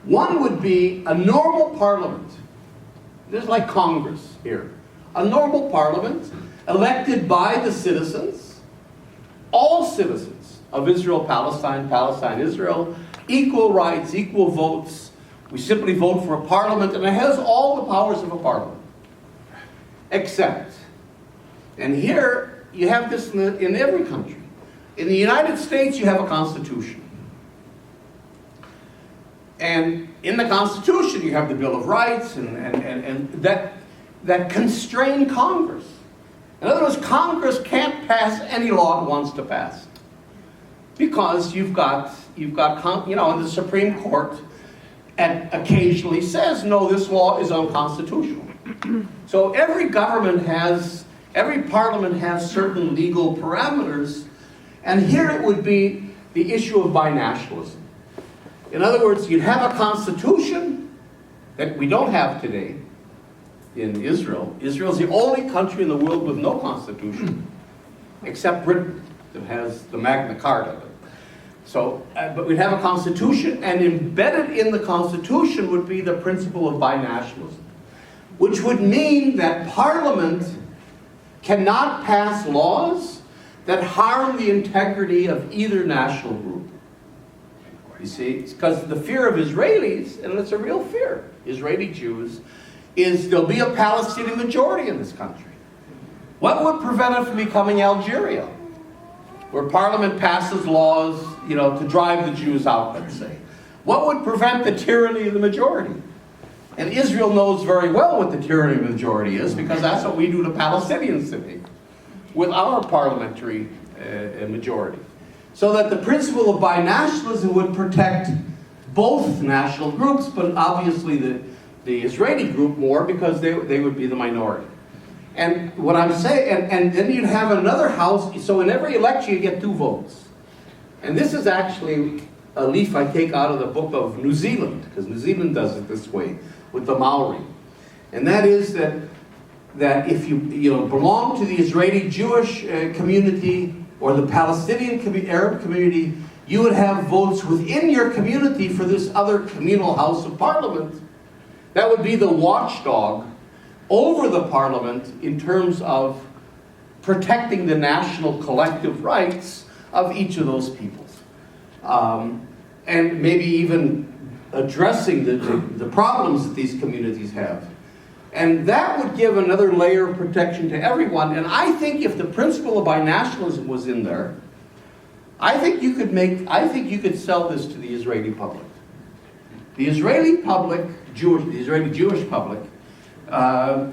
One would be a normal parliament. This is like Congress here. A normal parliament elected by the citizens, all citizens of Israel, Palestine, Palestine, Israel, equal rights, equal votes. We simply vote for a parliament, and it has all the powers of a parliament. Except, and here you have this in every country. In the United States, you have a constitution. And in the Constitution, you have the Bill of Rights and that constrain Congress. In other words, Congress can't pass any law it wants to pass. Because you've got the Supreme Court occasionally says, no, this law is unconstitutional. So every parliament has certain legal parameters, and here it would be the issue of binationalism. In other words, you'd have a constitution that we don't have today in Israel. Israel's the only country in the world with no constitution, except Britain, that has the Magna Carta. So, but we'd have a constitution, and embedded in the constitution would be the principle of binationalism, which would mean that Parliament cannot pass laws that harm the integrity of either national group. You see, it's because the fear of Israelis, and it's a real fear, Israeli Jews, is there'll be a Palestinian majority in this country. What would prevent it from becoming Algeria? where Parliament passes laws, you know, to drive the Jews out, let's say. What would prevent the tyranny of the majority? And Israel knows very well what the tyranny of the majority is, because that's what we do to Palestinians today with our parliamentary majority. So that the principle of binationalism would protect both national groups, but obviously the Israeli group more, because they would be the minority. And what I'm saying, and then you'd have another house, so in every election you get 2 votes. And this is actually a leaf I take out of the book of New Zealand, because New Zealand does it this way with the Maori. And that is that if you belong to the Israeli Jewish community or the Palestinian Arab community, you would have votes within your community for this other communal House of Parliament. That would be the watchdog over the parliament in terms of protecting the national collective rights of each of those peoples. And maybe even addressing the problems that these communities have. And that would give another layer of protection to everyone. And I think if the principle of binationalism was in there, I think you could sell this to the Israeli public. The Israeli public, the Israeli Jewish public,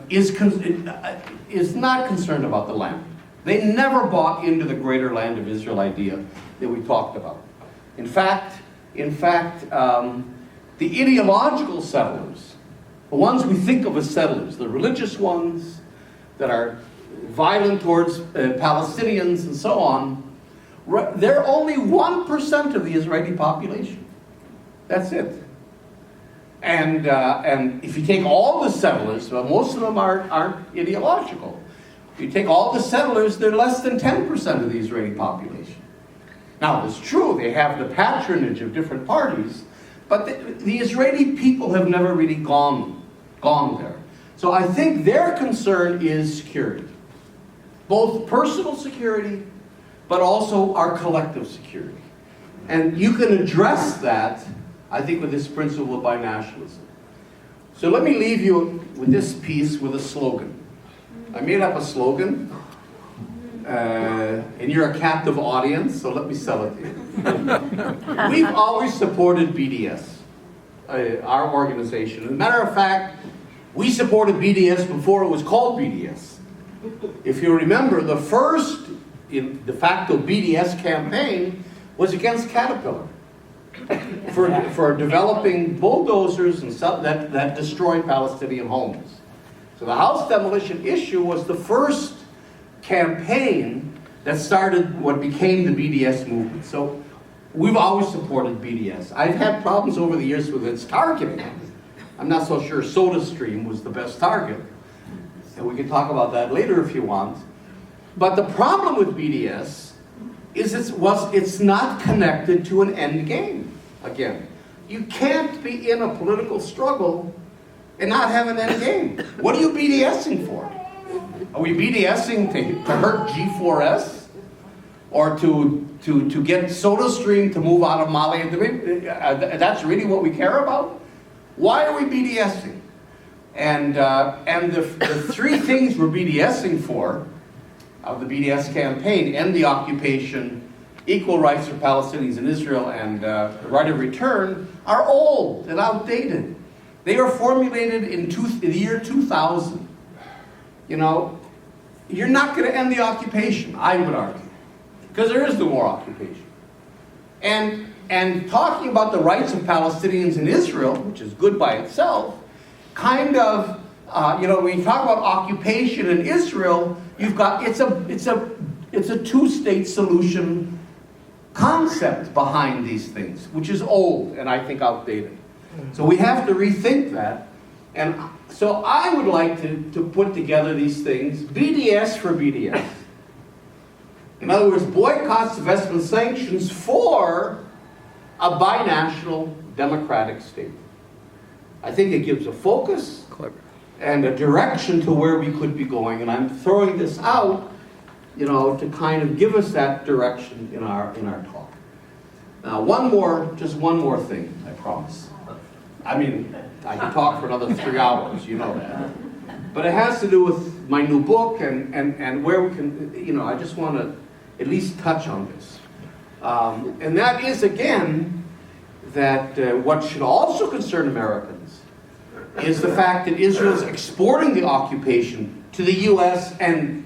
is not concerned about the land. They never bought into the greater land of Israel idea that we talked about. In fact, the ideological settlers, the ones we think of as settlers, the religious ones that are violent towards Palestinians and so on, they're only 1% of the Israeli population. That's it. And if you take all the settlers, well, most of them aren't ideological. If you take all the settlers, they're less than 10% of the Israeli population. Now, it's true, they have the patronage of different parties, but the Israeli people have never really gone there. So I think their concern is security. Both personal security, but also our collective security. And you can address that, I think, with this principle of binationalism. So let me leave you with this piece with a slogan. I made up a slogan, and you're a captive audience, so let me sell it to you. We've always supported BDS, our organization. As a matter of fact, we supported BDS before it was called BDS. If you remember, the first de facto BDS campaign was against Caterpillar for developing bulldozers and stuff that destroy Palestinian homes. So the house demolition issue was the first campaign that started what became the BDS movement. So we've always supported BDS. I've had problems over the years with its targeting. I'm not so sure SodaStream was the best target. And we can talk about that later if you want. But the problem with BDS is it's not connected to an end game. Again, you can't be in a political struggle and not have an end game. What are you BDSing for? Are we BDSing to hurt G4S? Or to get SodaStream to move out of Mali? That's really what we care about? Why are we BDSing? And the 3 things we're BDSing for of the BDS campaign: end the occupation, equal rights for Palestinians in Israel, and the right of return, are old and outdated. They were formulated in the year 2000. You know, you're not going to end the occupation, I would argue, because there is no more occupation. And talking about the rights of Palestinians in Israel, which is good by itself, kind of, when you talk about occupation in Israel, you've got, it's a 2-state solution concept behind these things, which is old and I think outdated. So we have to rethink that. And so I would like to put together these things, BDS for BDS. In other words, boycotts, divestment, sanctions for a binational democratic state. I think it gives a focus and a direction to where we could be going. And I'm throwing this out, to kind of give us that direction in our talk. Now, just one more thing, I promise. I mean, I can talk for another 3 hours, you know that. But it has to do with my new book and where we can, I just want to at least touch on this. And that is, again, that what should also concern Americans is the fact that Israel is exporting the occupation to the U.S. and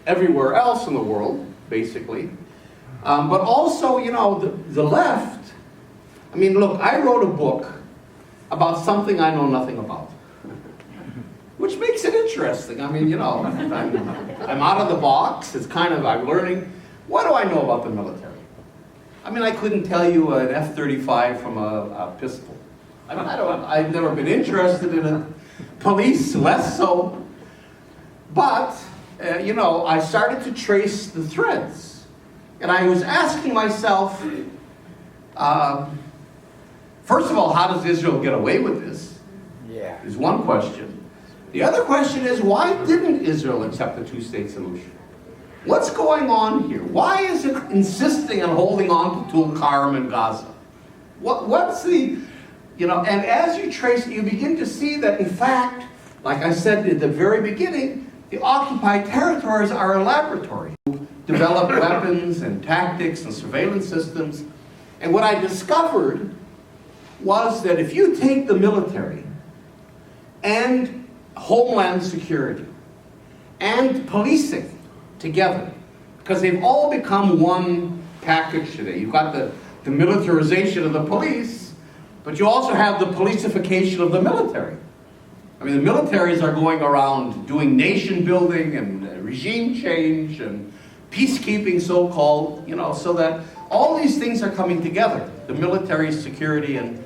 everywhere else in the world, basically. But also, you know, the left, I mean, look, I wrote a book about something I know nothing about, which makes it interesting. I mean, you know, I'm out of the box. It's kind of, I'm learning. What do I know about the military? I mean, I couldn't tell you an F-35 from a pistol. I mean, I've never been interested in it. Police, less so. But, you know, I started to trace the threads. And I was asking myself, first of all, how does Israel get away with this? Yeah. Is one question. The other question is, why didn't Israel accept the two-state solution? What's going on here? Why is it insisting on holding on to Tulkarm and Gaza? What's the, you know, and as you trace it, you begin to see that, in fact, like I said at the very beginning, the occupied territories are a laboratory. Develop weapons and tactics and surveillance systems. And what I discovered was that if you take the military and homeland security and policing together, because they've all become one package today. You've got the militarization of the police, but you also have the policification of the military. I mean, the militaries are going around doing nation building and regime change and peacekeeping, so-called, you know, so that all these things are coming together. The military, security, and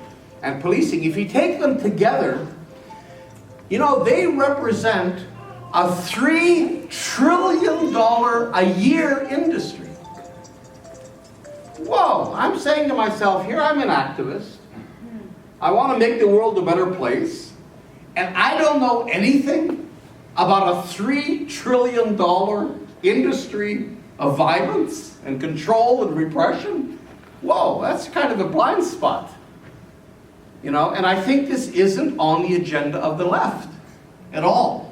policing. If you take them together, you know, they represent a $3 trillion a year industry. Whoa, I'm saying to myself, here I'm an activist. I want to make the world a better place. And I don't know anything about a $3 trillion industry of violence and control and repression. Whoa, that's kind of a blind spot. You know, and I think this isn't on the agenda of the left at all.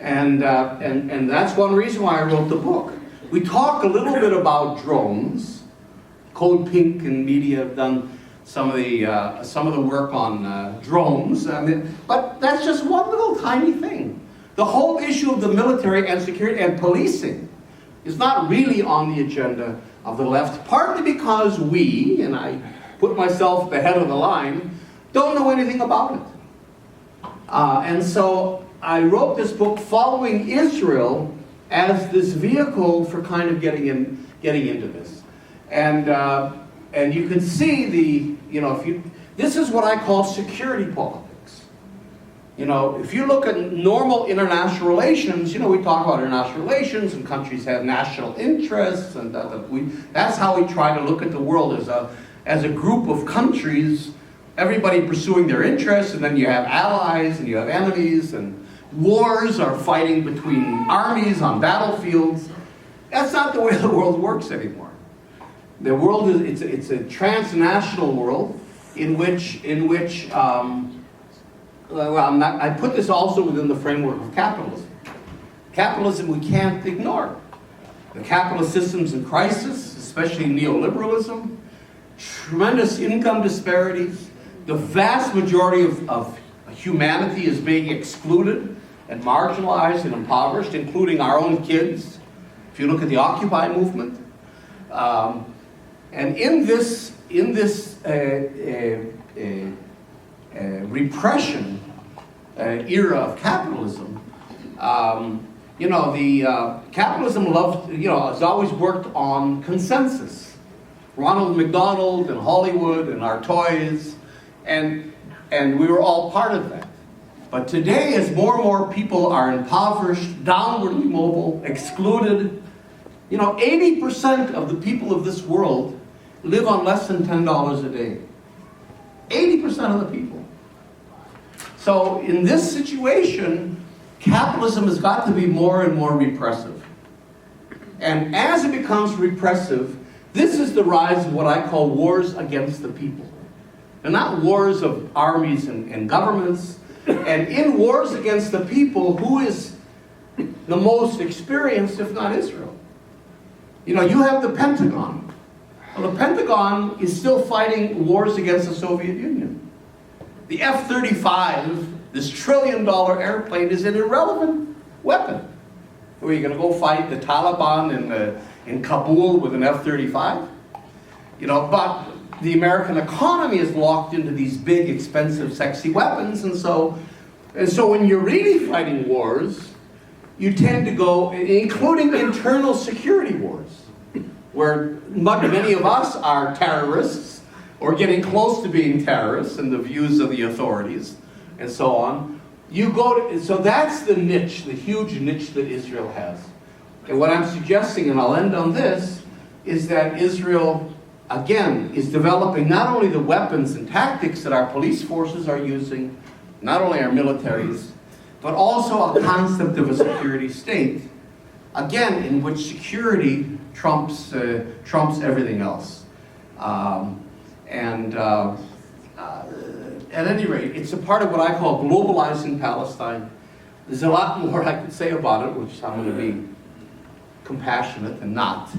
And that's one reason why I wrote the book. We talk a little bit about drones. Code Pink and media have done some of the work on drones. I mean, but that's just one little tiny thing. The whole issue of the military and security and policing is not really on the agenda of the left, partly because we, and I put myself at the head of the line, don't know anything about it. And so I wrote this book following Israel as this vehicle for kind of getting into this. And you can see the, you know, this is what I call security politics. You know, if you look at normal international relations, you know, we talk about international relations and countries have national interests, and that's how we try to look at the world as a group of countries, everybody pursuing their interests, and then you have allies and you have enemies, and wars are fighting between armies on battlefields. That's not the way the world works anymore. The world is, it's a transnational world in which I put this also within the framework of capitalism. Capitalism we can't ignore. The capitalist system's in crisis, especially neoliberalism, tremendous income disparities, the vast majority of humanity is being excluded and marginalized and impoverished, including our own kids, if you look at the Occupy movement. And in this repression era of capitalism, you know, the capitalism has always worked on consensus. Ronald McDonald and Hollywood and our toys, and we were all part of that. But today, as more and more people are impoverished, downwardly mobile, excluded, you know, 80% of the people of this world live on less than $10 a day. 80% of the people. So in this situation, capitalism has got to be more and more repressive. And as it becomes repressive, this is the rise of what I call wars against the people. They're not wars of armies and governments. And in wars against the people, who is the most experienced, if not Israel? You know, you have the Pentagon. Well, the Pentagon is still fighting wars against the Soviet Union. The F-35, this trillion-dollar airplane, is an irrelevant weapon. Are you going to go fight the Taliban in Kabul with an F-35? You know, but the American economy is locked into these big, expensive, sexy weapons, and so when you're really fighting wars, you tend to go, including internal security wars, where many of us are terrorists or getting close to being terrorists in the views of the authorities, and so on. You go to, so that's the niche, the huge niche that Israel has. And what I'm suggesting, and I'll end on this, is that Israel, again, is developing not only the weapons and tactics that our police forces are using, not only our militaries, but also a concept of a security state, again, in which security trumps everything else. At any rate, it's a part of what I call globalizing Palestine. There's a lot more I could say about it, which I'm going to be compassionate and not.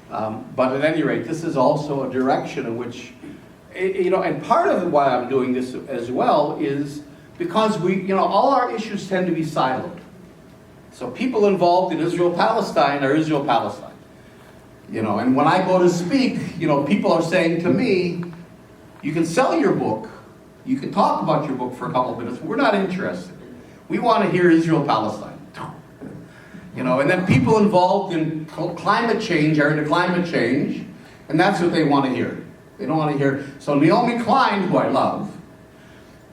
But at any rate, this is also a direction in which, you know, and part of why I'm doing this as well is because all our issues tend to be siloed. So people involved in Israel-Palestine are Israel-Palestine. You know, and when I go to speak, you know, people are saying to me, you can sell your book, you can talk about your book for a couple of minutes, but we're not interested. We want to hear Israel-Palestine. You know, and then people involved in climate change are into climate change, and that's what they want to hear. They don't want to hear. So Naomi Klein, who I love,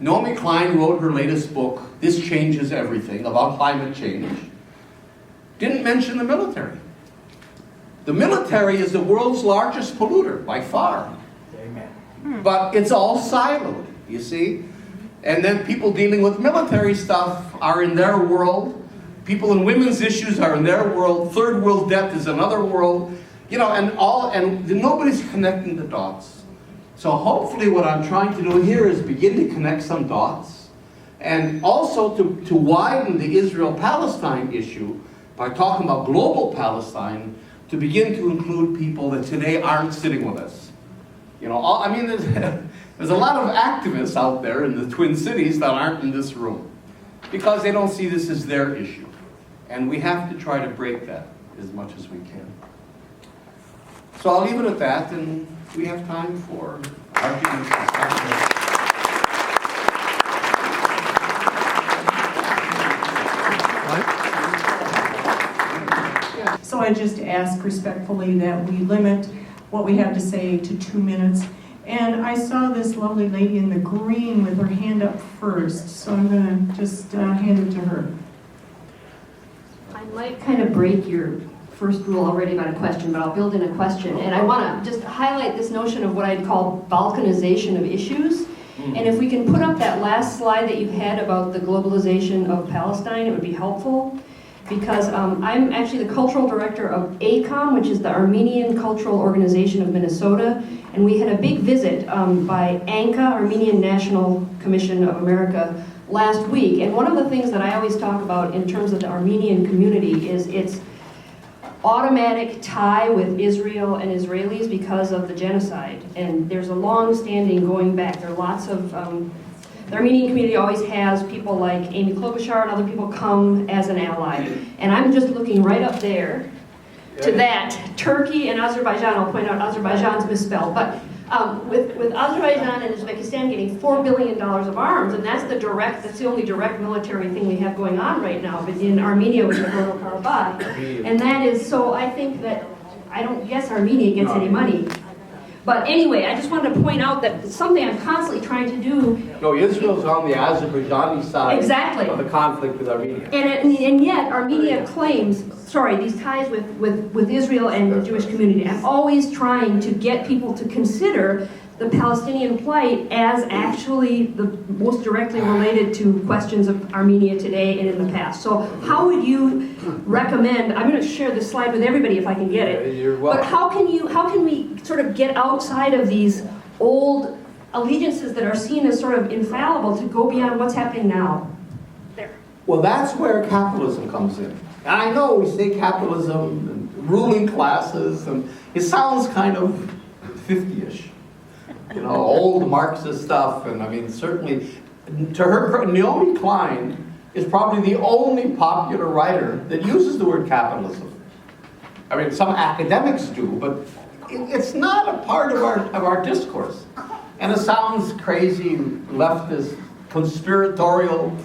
Naomi Klein wrote her latest book, This Changes Everything, about climate change. Didn't mention the military. The military is the world's largest polluter, by far. Amen. But it's all siloed, you see? And then people dealing with military stuff are in their world. People in women's issues are in their world. Third world debt is another world. You know, and nobody's connecting the dots. So hopefully what I'm trying to do here is begin to connect some dots, and also to widen the Israel-Palestine issue by talking about global Palestine, to begin to include people that today aren't sitting with us. You know, I mean, there's a lot of activists out there in the Twin Cities that aren't in this room because they don't see this as their issue. And we have to try to break that as much as we can. So I'll leave it at that, and we have time for arguments. So I just ask respectfully that we limit what we have to say to 2 minutes. And I saw this lovely lady in the green with her hand up first, so I'm going to just hand it to her. I might kind of break your first rule already about a question, but I'll build in a question. And I want to just highlight this notion of what I'd call balkanization of issues. And if we can put up that last slide that you had about the globalization of Palestine, it would be helpful. Because I'm actually the cultural director of ACOM, which is the Armenian Cultural Organization of Minnesota. And we had a big visit by ANCA, Armenian National Commission of America, last week. And one of the things that I always talk about in terms of the Armenian community is its automatic tie with Israel and Israelis because of the genocide. And there's a long-standing going back. There are lots of, the Armenian community always has people like Amy Klobuchar and other people come as an ally. And I'm just looking right up there to that. Turkey and Azerbaijan, I'll point out Azerbaijan's misspelled, but with Azerbaijan and Uzbekistan getting $4 billion of arms, and that's the only direct military thing we have going on right now, but in Armenia with Nagorno-Karabakh. And that is, so I think that, I don't guess Armenia gets any money. But anyway, I just wanted to point out that it's something I'm constantly trying to do. No, Israel's on the Azerbaijani side Exactly. of the conflict with Armenia. And yet Armenia claims, these ties with Israel and the Jewish community. I'm always trying to get people to consider the Palestinian plight as actually the most directly related to questions of Armenia today and in the past. So how would you recommend, I'm going to share this slide with everybody if I can get it. You're welcome. But how can we sort of get outside of these old allegiances that are seen as sort of infallible to go beyond what's happening now? There. Well, that's where capitalism comes in. And I know we say capitalism, and ruling classes, and it sounds kind of 50-ish. You know, old Marxist stuff, and I mean, certainly, to her, Naomi Klein is probably the only popular writer that uses the word capitalism. I mean, some academics do, but it's not a part of our discourse. And it sounds crazy, leftist, conspiratorial,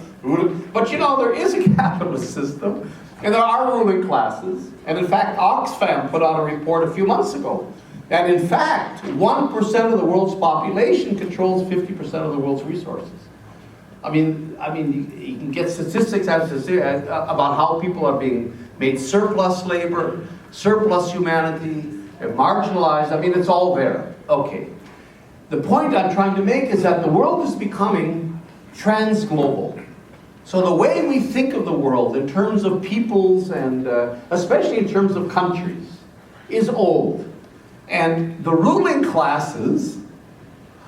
but you know, there is a capitalist system, and there are ruling classes. And in fact, Oxfam put out a report a few months ago that in fact, 1% of the world's population controls 50% of the world's resources. I mean, you can get statistics about how people are being made surplus labor, surplus humanity, marginalized. I mean, it's all there. Okay. The point I'm trying to make is that the world is becoming transglobal. So the way we think of the world in terms of peoples and especially in terms of countries is old. And the ruling classes,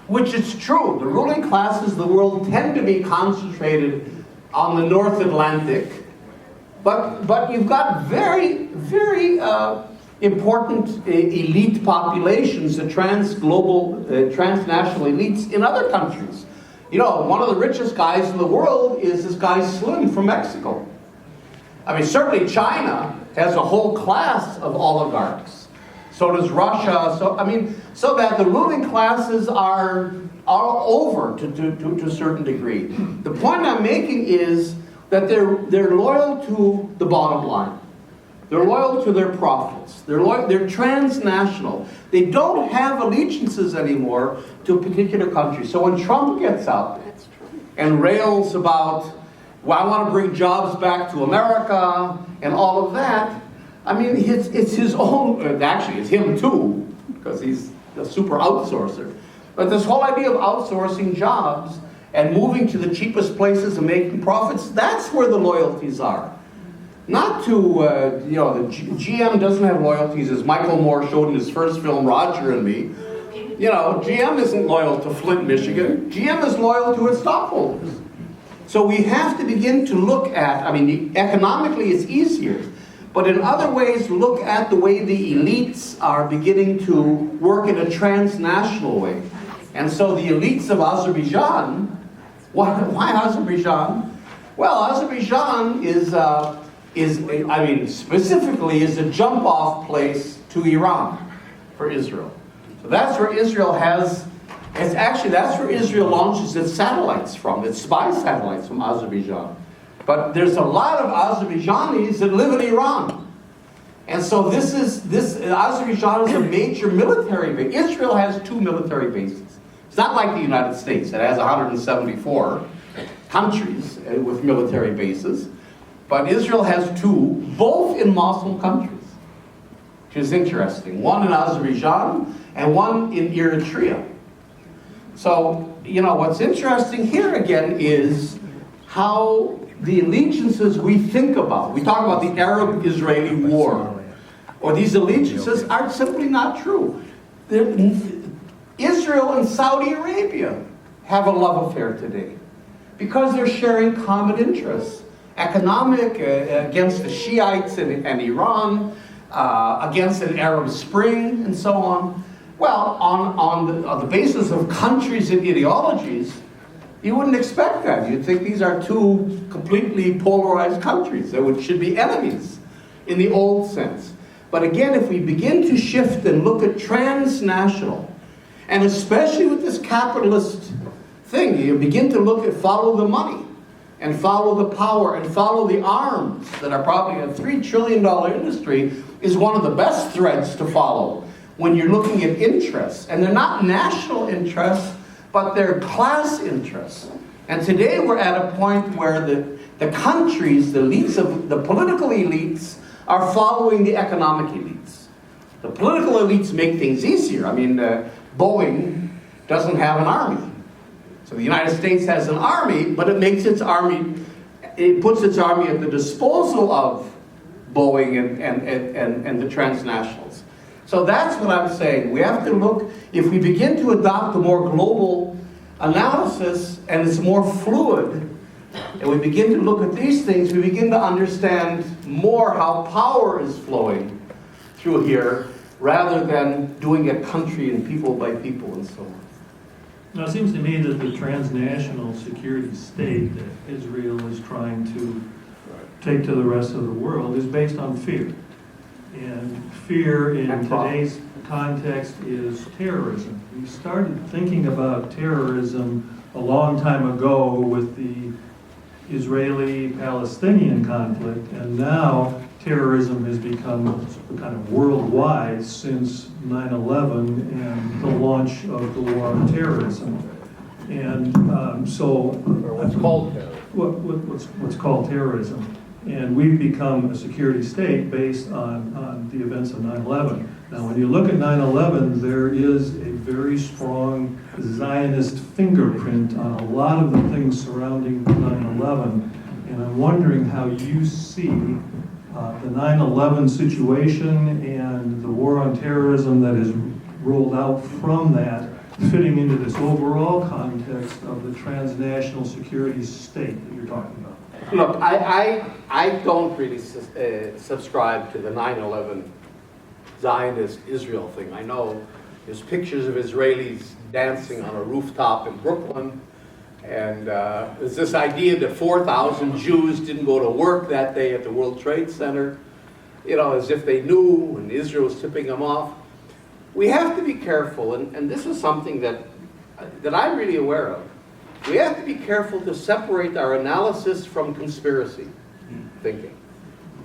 which is true, the ruling classes of the world tend to be concentrated on the North Atlantic, but you've got very, very important elite populations, the transnational elites in other countries. You know, one of the richest guys in the world is this guy Slim from Mexico. I mean, certainly China has a whole class of oligarchs. So does Russia. So that the ruling classes are over to a certain degree. The point I'm making is that they're loyal to the bottom line. They're loyal to their profits. They're transnational. They don't have allegiances anymore to a particular country. So when Trump gets out and rails about, well, I want to bring jobs back to America and all of that, I mean, it's his own, actually it's him too, because he's a super outsourcer. But this whole idea of outsourcing jobs and moving to the cheapest places and making profits, that's where the loyalties are. Not to, the GM doesn't have loyalties, as Michael Moore showed in his first film, Roger and Me. You know, GM isn't loyal to Flint, Michigan. GM is loyal to its stockholders. So we have to begin to look at, I mean, economically it's easier, but in other ways, look at the way the elites are beginning to work in a transnational way. And so the elites of Azerbaijan, why Azerbaijan? Well, Azerbaijan specifically is a jump-off place to Iran for Israel. So that's where Israel that's where Israel launches its satellites from, its spy satellites from Azerbaijan. But there's a lot of Azerbaijanis that live in Iran. And so Azerbaijan is a major military base. Israel has 2 military bases. It's not like the United States that has 174 countries with military bases. But Israel has 2, both in Muslim countries, which is interesting. One in Azerbaijan and one in Eritrea. So, you know, what's interesting here again is how the allegiances we think about, we talk about the Arab-Israeli war, or these allegiances are simply not true. Israel and Saudi Arabia have a love affair today because they're sharing common interests. Economic, against the Shiites and Iran, against an Arab Spring, and so on. Well, on the basis of countries and ideologies, you wouldn't expect that. You'd think these are 2 completely polarized countries that should be enemies in the old sense. But again, if we begin to shift and look at transnational, and especially with this capitalist thing, you begin to follow the money, and follow the power, and follow the arms that are probably a $3 trillion industry is one of the best threads to follow when you're looking at interests. And they're not national interests, but they're class interests. And today we're at a point where the countries, the elites of the political elites, are following the economic elites. The political elites make things easier. I mean, Boeing doesn't have an army. So the United States has an army, but it puts its army at the disposal of Boeing and the transnationals. So that's what I'm saying. We have to look, if we begin to adopt a more global analysis and it's more fluid, and we begin to look at these things, we begin to understand more how power is flowing through here, rather than doing it country and people by people and so on. Now, it seems to me that the transnational security state that Israel is trying to take to the rest of the world is based on fear. And fear in today's context is terrorism. We started thinking about terrorism a long time ago with the Israeli-Palestinian conflict, and now terrorism has become kind of worldwide since 9/11 and the launch of the war on terrorism. And Or what's called terrorism. what's called terrorism. And we've become a security state based on the events of 9/11. Now, when you look at 9/11, there is a very strong Zionist fingerprint on a lot of the things surrounding 9/11. And I'm wondering how you see the 9/11 situation and the war on terrorism that is rolled out from that fitting into this overall context of the transnational security state that you're talking about. Look, I don't really subscribe to the 9/11 Zionist Israel thing. I know there's pictures of Israelis dancing on a rooftop in Brooklyn, and there's this idea that 4,000 Jews didn't go to work that day at the World Trade Center, you know, as if they knew and Israel was tipping them off. We have to be careful, and this is something that I'm really aware of. We have to be careful to separate our analysis from conspiracy thinking.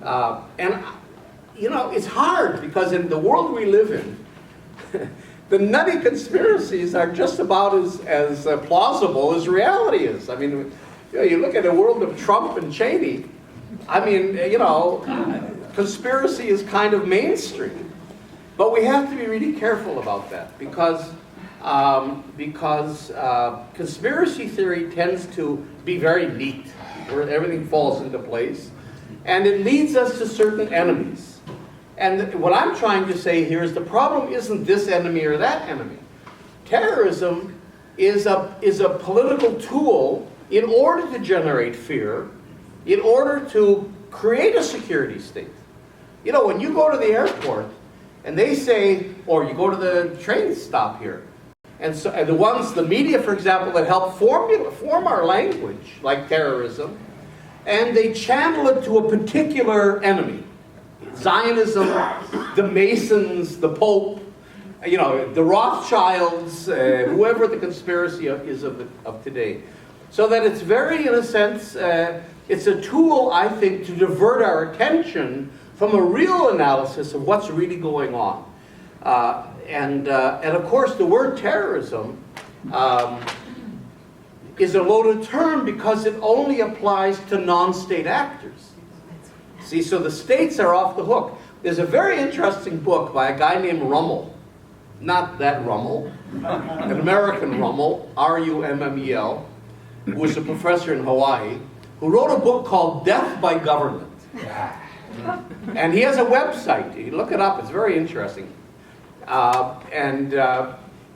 And, you know, it's hard because in the world we live in, the nutty conspiracies are just about as plausible as reality is. I mean, you look at the world of Trump and Cheney, I mean, you know, conspiracy is kind of mainstream. But we have to be really careful about that because conspiracy theory tends to be very neat, where everything falls into place, and it leads us to certain enemies. And what I'm trying to say here is the problem isn't this enemy or that enemy. Terrorism is a political tool in order to generate fear, in order to create a security state. You know, when you go to the airport, and they say, or you go to the train stop here, and so and the media, for example, that help form our language, like terrorism, and they channel it to a particular enemy. Zionism, the Masons, the Pope, you know, the Rothschilds, whoever the conspiracy is of today. So that it's very, in a sense, it's a tool, I think, to divert our attention from a real analysis of what's really going on. And of course, the word terrorism is a loaded term because it only applies to non-state actors. See, so the states are off the hook. There's a very interesting book by a guy named Rummel. Not that Rummel, an American Rummel, R-U-M-M-E-L, who was a professor in Hawaii, who wrote a book called Death by Government. And he has a website. You look it up. It's very interesting.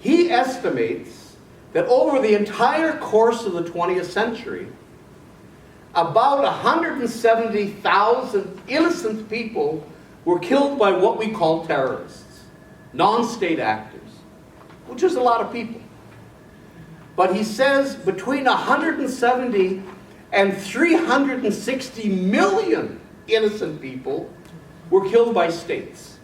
He estimates that over the entire course of the 20th century, about 170,000 innocent people were killed by what we call terrorists, non-state actors, which is a lot of people. But he says between 170 and 360 million innocent people were killed by states.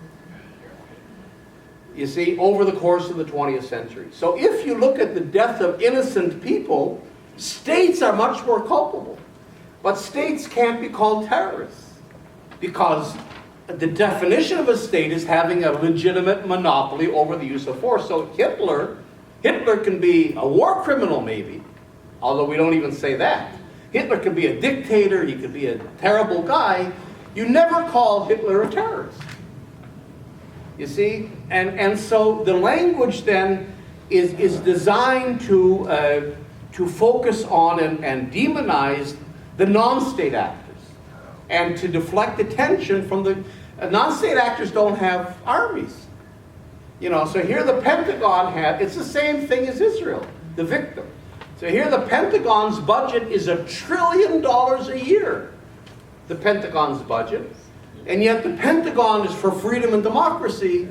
You see, over the course of the 20th century. So if you look at the death of innocent people, states are much more culpable. But states can't be called terrorists because the definition of a state is having a legitimate monopoly over the use of force. So Hitler can be a war criminal maybe, although we don't even say that. Hitler could be a dictator, he could be a terrible guy. You never call Hitler a terrorist. You see? And so the language then is designed to focus on and demonize the non-state actors and to deflect attention from the non-state actors don't have armies. You know, so here the Pentagon it's the same thing as Israel, the victim. So here the Pentagon's budget is $1 trillion a year. The Pentagon's budget. And yet the Pentagon is for freedom and democracy,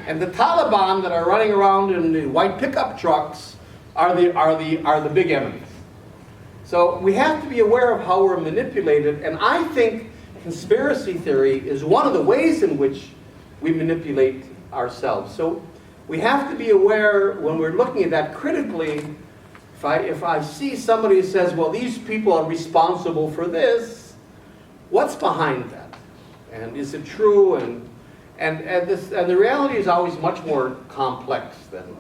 and the Taliban that are running around in the white pickup trucks are the big enemies. So we have to be aware of how we're manipulated, and I think conspiracy theory is one of the ways in which we manipulate ourselves. So we have to be aware when we're looking at that critically. If I see somebody who says, well, these people are responsible for this, what's behind that? And is it true? And the reality is always much more complex than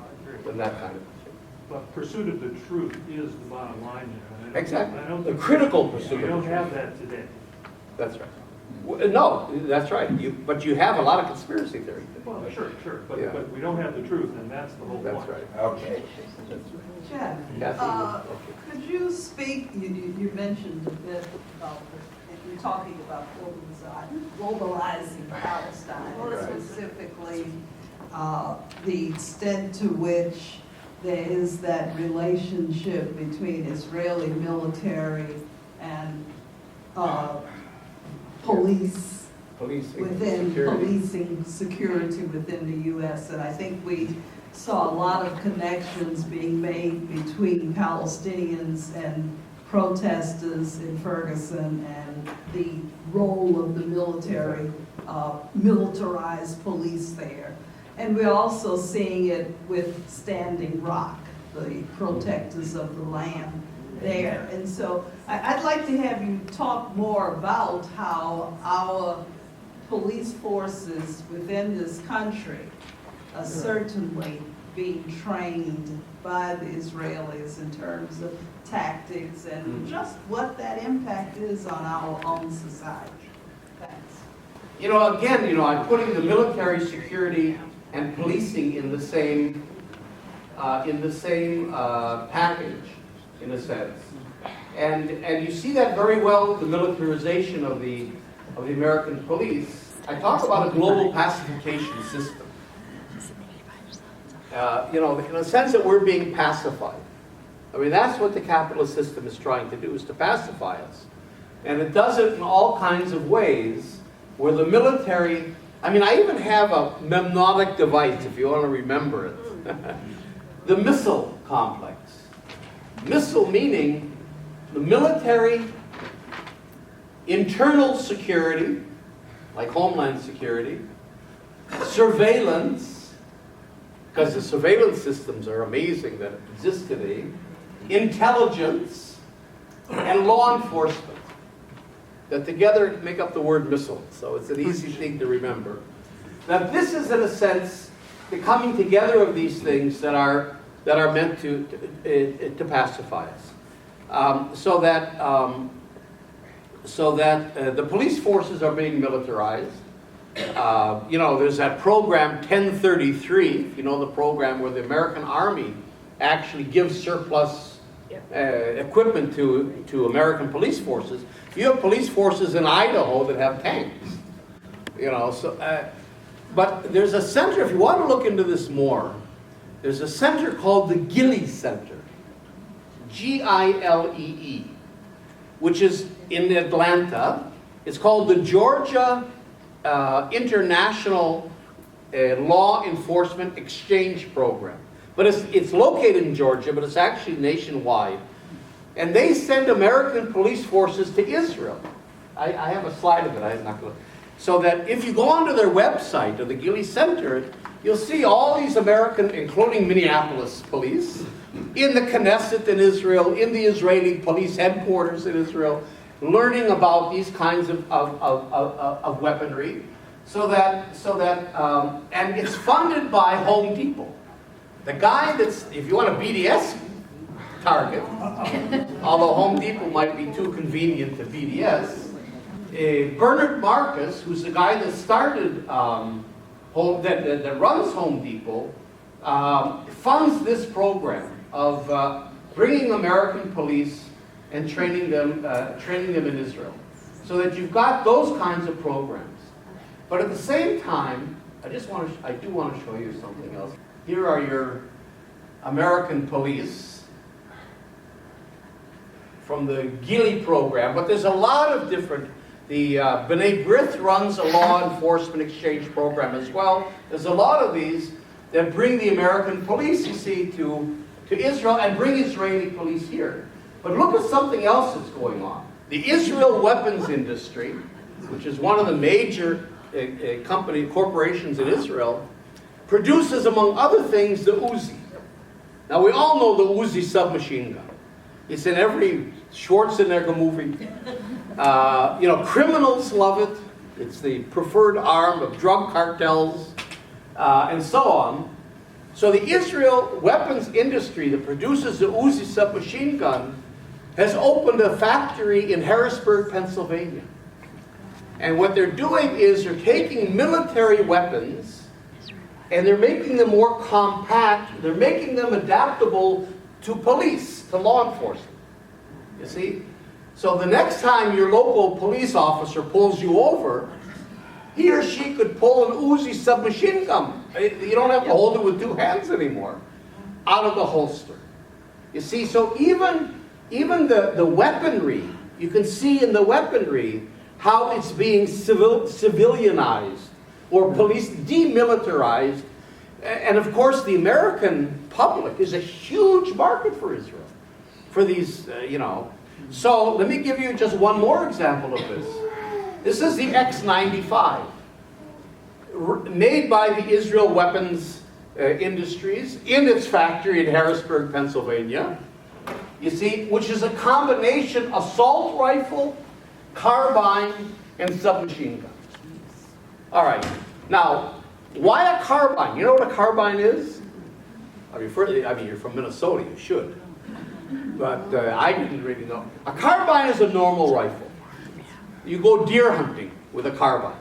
that kind of thing. But pursuit of the truth is the bottom line there. Exactly. I don't The think critical pursuit we of the don't truth. have that today. That's right. No, that's right. But you have a lot of conspiracy theory. Well, sure, Yeah. but we don't have the truth, and that's the whole point. That's right. Okay. Jeff, Kathy? could you speak, you mentioned a bit about, you're talking about globalizing Palestine, and specifically the extent to which there is that relationship between Israeli military and policing security within the U.S. And I think we saw a lot of connections being made between Palestinians and protesters in Ferguson and the role of the military, militarized police there. And we're also seeing it with Standing Rock, the protectors of the land there. And so I'd like to have you talk more about how our police forces within this country are certainly being trained by the Israelis in terms of tactics and just what that impact is on our own society. Thanks. Again, I'm putting the military security and policing in the same package, in a sense. And you see that very well with the militarization of the American police. I talk about a global pacification system. In a sense that we're being pacified. I mean, that's what the capitalist system is trying to do, is to pacify us. And it does it in all kinds of ways, where the military, I even have a mnemonic device, if you want to remember it. The missile complex. Missile meaning the military, internal security, like Homeland Security, surveillance, because the surveillance systems are amazing that exist today, intelligence, and law enforcement, that together make up the word missile. So it's an easy thing to remember. Now this is, in a sense, the coming together of these things that are meant to pacify us, so that the police forces are being militarized. There's that program 1033, if you know the program, where the American Army actually gives surplus equipment to American police forces. You have police forces in Idaho that have tanks. But there's a center, if you want to look into this more, there's a center called the Gilley Center, Gilee, which is in Atlanta. It's called the Georgia International Law Enforcement Exchange Program. But it's located in Georgia, but it's actually nationwide. And they send American police forces to Israel. I have a slide of it, I'm not going to. So that if you go onto their website, or the Gilley Center, you'll see all these American, including Minneapolis police, in the Knesset in Israel, in the Israeli police headquarters in Israel, learning about these kinds of weaponry, and it's funded by Home Depot. The guy that's, if you want a BDS target, although Home Depot might be too convenient to BDS, Bernard Marcus, who's the guy that started, that runs Home Depot, funds this program of bringing American police and training them in Israel, so that you've got those kinds of programs. But at the same time, I do want to show you something else. Here are your American police from the Gilley program, but there's a lot of different The B'nai B'rith runs a law enforcement exchange program as well. There's a lot of these that bring the American police, you see, to Israel and bring Israeli police here. But look at something else that's going on. The Israel weapons industry, which is one of the major corporations in Israel, produces, among other things, the Uzi. Now, we all know the Uzi submachine gun. It's in every Schwarzenegger movie. Criminals love it. It's the preferred arm of drug cartels, and so on. So the Israel weapons industry that produces the Uzi submachine gun has opened a factory in Harrisburg, Pennsylvania. And what they're doing is they're taking military weapons and they're making them more compact. They're making them adaptable to police, to law enforcement. You see? So the next time your local police officer pulls you over, he or she could pull an Uzi submachine gun. You don't have to hold it with two hands anymore. Out of the holster. You see, so even the weaponry, you can see in the weaponry how it's being civilianized or police demilitarized. And of course, the American public is a huge market for Israel. For these, So let me give you just one more example of this. This is the X-95, made by the Israel Weapons Industries in its factory in Harrisburg, Pennsylvania. You see, which is a combination assault rifle, carbine, and submachine gun. All right. Now, why a carbine? You know what a carbine is? You're from Minnesota, you should. But I didn't really know. A carbine is a normal rifle. You go deer hunting with a carbine.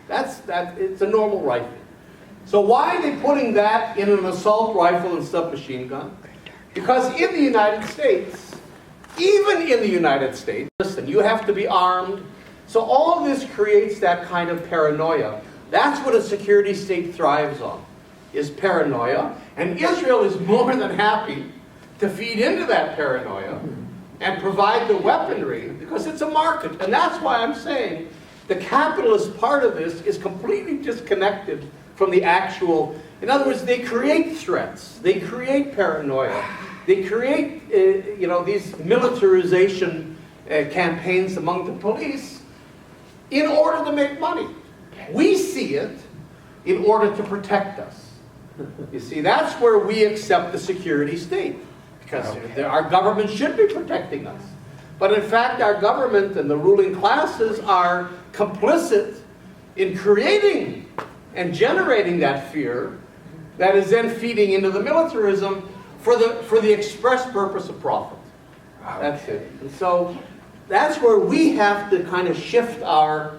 It's a normal rifle. So why are they putting that in an assault rifle and submachine gun? Because in the United States, even in the United States, listen, you have to be armed. So all this creates that kind of paranoia. That's what a security state thrives on, is paranoia. And Israel is more than happy to feed into that paranoia and provide the weaponry, because it's a market. And that's why I'm saying the capitalist part of this is completely disconnected from the actual. In other words, they create threats, they create paranoia, they create these militarization campaigns among the police in order to make money. We see it in order to protect us. You see, that's where we accept the security state, because our government should be protecting us. But in fact, our government and the ruling classes are complicit in creating and generating that fear that is then feeding into the militarism for the express purpose of profit. That's it. And so that's where we have to kind of shift our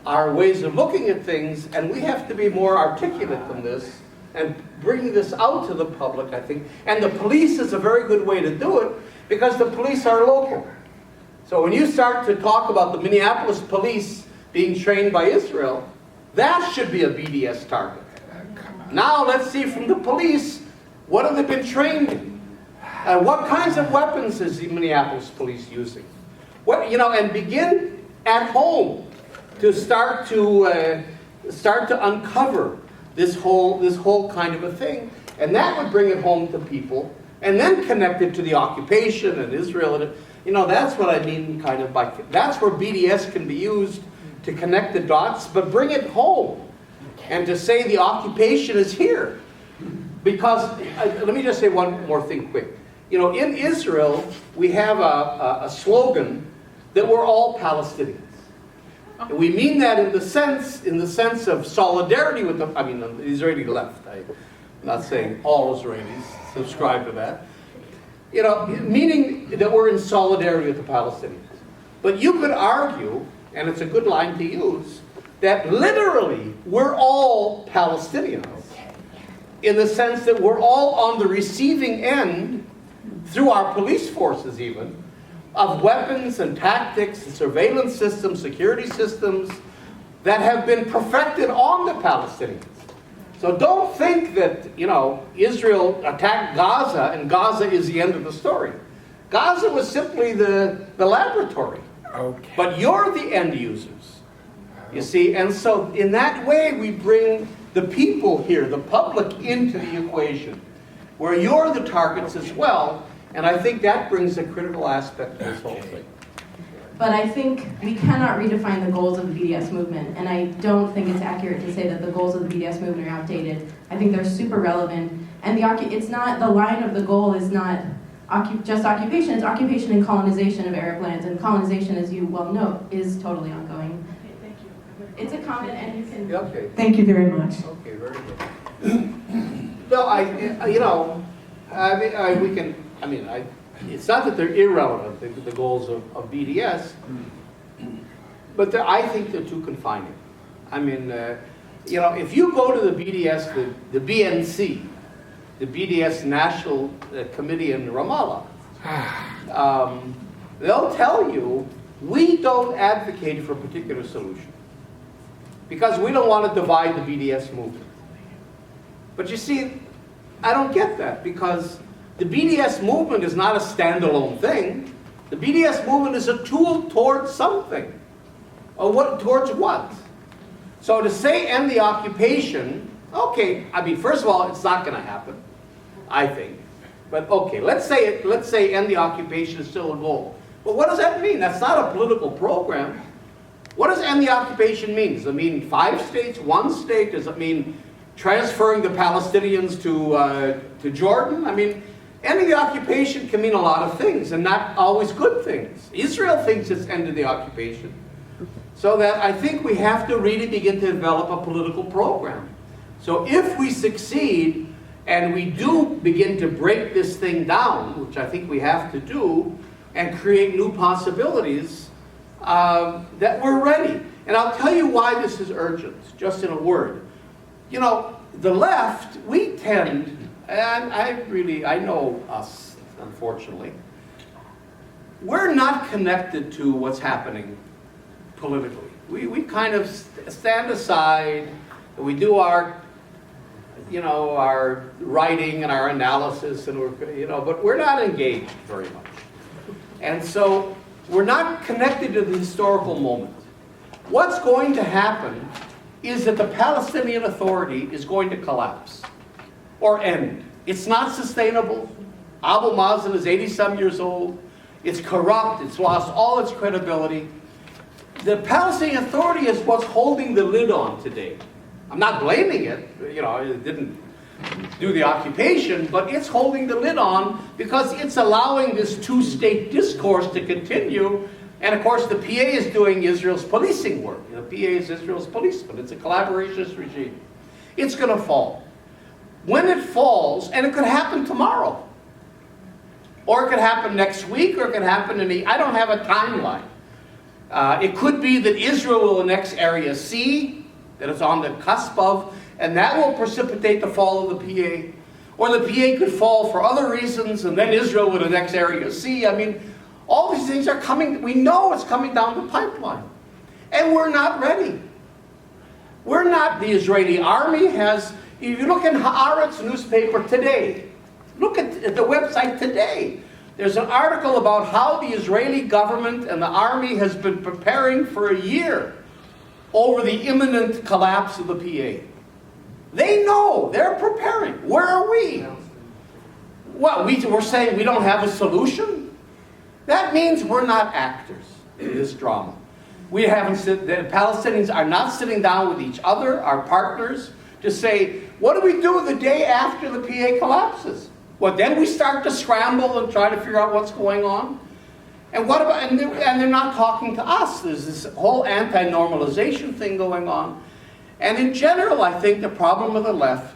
ways of looking at things, and we have to be more articulate than this and bring this out to the public, I think. And the police is a very good way to do it, because the police are local. So when you start to talk about the Minneapolis police being trained by Israel, that should be a BDS target. Now let's see from the police, what have they been trained in? What kinds of weapons is the Minneapolis police using? And begin at home to start to uncover this whole kind of a thing, and that would bring it home to people, and then connect it to the occupation and Israel. And that's what I mean, kind of by that's where BDS can be used to connect the dots, but bring it home and to say the occupation is here. Because let me just say one more thing quick. In Israel, we have a slogan that we're all Palestinians. And we mean that in the sense of solidarity with the Israeli left. I'm not saying all Israelis subscribe to that. Meaning that we're in solidarity with the Palestinians. But you could argue, and it's a good line to use, that literally we're all Palestinians. In the sense that we're all on the receiving end, through our police forces even, of weapons and tactics and surveillance systems, security systems, that have been perfected on the Palestinians. So don't think that, Israel attacked Gaza and Gaza is the end of the story. Gaza was simply the laboratory. Okay. But you're the end users, you see? And so in that way, we bring the people here, the public, into the equation, where you're the targets as well. And I think that brings a critical aspect to this whole thing. But I think we cannot redefine the goals of the BDS movement, and I don't think it's accurate to say that the goals of the BDS movement are outdated. I think they're super relevant, and it's not, the line of the goal is not just occupation, it's occupation and colonization of Arab lands, and colonization, as you well know, is totally ongoing. Okay, thank you. It's a comment, and you can... Okay. Thank you very much. Okay, very good. No, you know, it's not that they're irrelevant, the goals of BDS, but I think they're too confining. I mean, you know, if you go to the BDS, the BNC, the BDS National Committee in Ramallah, they'll tell you, we don't advocate for a particular solution because we don't want to divide the BDS movement. But you see, I don't get that, because the BDS movement is not a standalone thing. The BDS movement is a tool towards something. Or what, towards what? So to say end the occupation, okay, I mean, first of all, it's not going to happen, I think. But okay, let's say end the occupation is still a goal. But what does that mean? That's not a political program. What does end the occupation mean? Does it mean 5 states, 1 state? Does it mean transferring the Palestinians to Jordan? I mean, ending the occupation can mean a lot of things, and not always good things. Israel thinks it's ended the occupation. So that I think we have to really begin to develop a political program. So if we succeed, and we do begin to break this thing down, which I think we have to do, and create new possibilities, that we're ready. And I'll tell you why this is urgent, just in a word. You know, the left, we tend, and I know us, unfortunately, we're not connected to what's happening politically. We kind of stand aside, and we do our, you know, our writing and our analysis, and but we're not engaged very much. And so we're not connected to the historical moment. What's going to happen is that the Palestinian Authority is going to collapse or end. It's not sustainable. Abu Mazen is 80-some years old. It's corrupt. It's lost all its credibility. The Palestinian Authority is what's holding the lid on today. I'm not blaming it. You know, it didn't do the occupation, but it's holding the lid on because it's allowing this two-state discourse to continue. And of course, the PA is doing Israel's policing work. The PA is Israel's policeman. It's a collaborationist regime. It's going to fall. When it falls, and it could happen tomorrow, or it could happen next week, or it could happen I don't have a timeline. It could be that Israel will annex Area C, that it's on the cusp of, and that will precipitate the fall of the PA. Or the PA could fall for other reasons, and then Israel would annex Area C. I mean, all these things are coming. We know it's coming down the pipeline. And we're not ready. We're not. The Israeli army has, if you look in Haaretz newspaper today, look at the website today. There's an article about how the Israeli government and the army has been preparing for a year over the imminent collapse of the PA. They know. They're preparing. Where are we? Well, we're saying we don't have a solution? That means we're not actors in this drama. The Palestinians are not sitting down with each other, our partners, to say, what do we do the day after the PA collapses? Well, then we start to scramble and try to figure out what's going on. And what about? And they're not talking to us. There's this whole anti-normalization thing going on. And in general, I think the problem of the left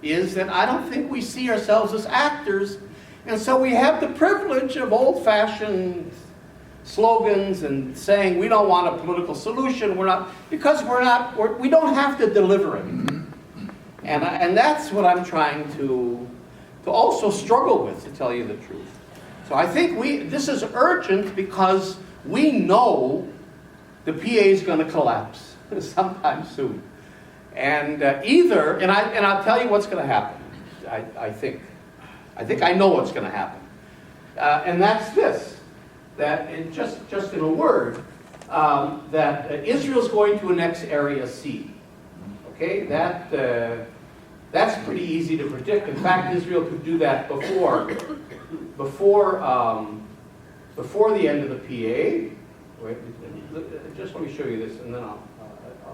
is that I don't think we see ourselves as actors. And so we have the privilege of old-fashioned slogans and saying we don't want a political solution. We don't have to deliver it. And that's what I'm trying to also struggle with, to tell you the truth. So I think this is urgent because we know the PA is going to collapse sometime soon. And I'll tell you what's going to happen, I think I know what's going to happen. And that's this. that, just in a word, that Israel's going to annex Area C. Okay, that's pretty easy to predict. In fact, Israel could do that before the end of the PA. Wait, just let me show you this, and then I'll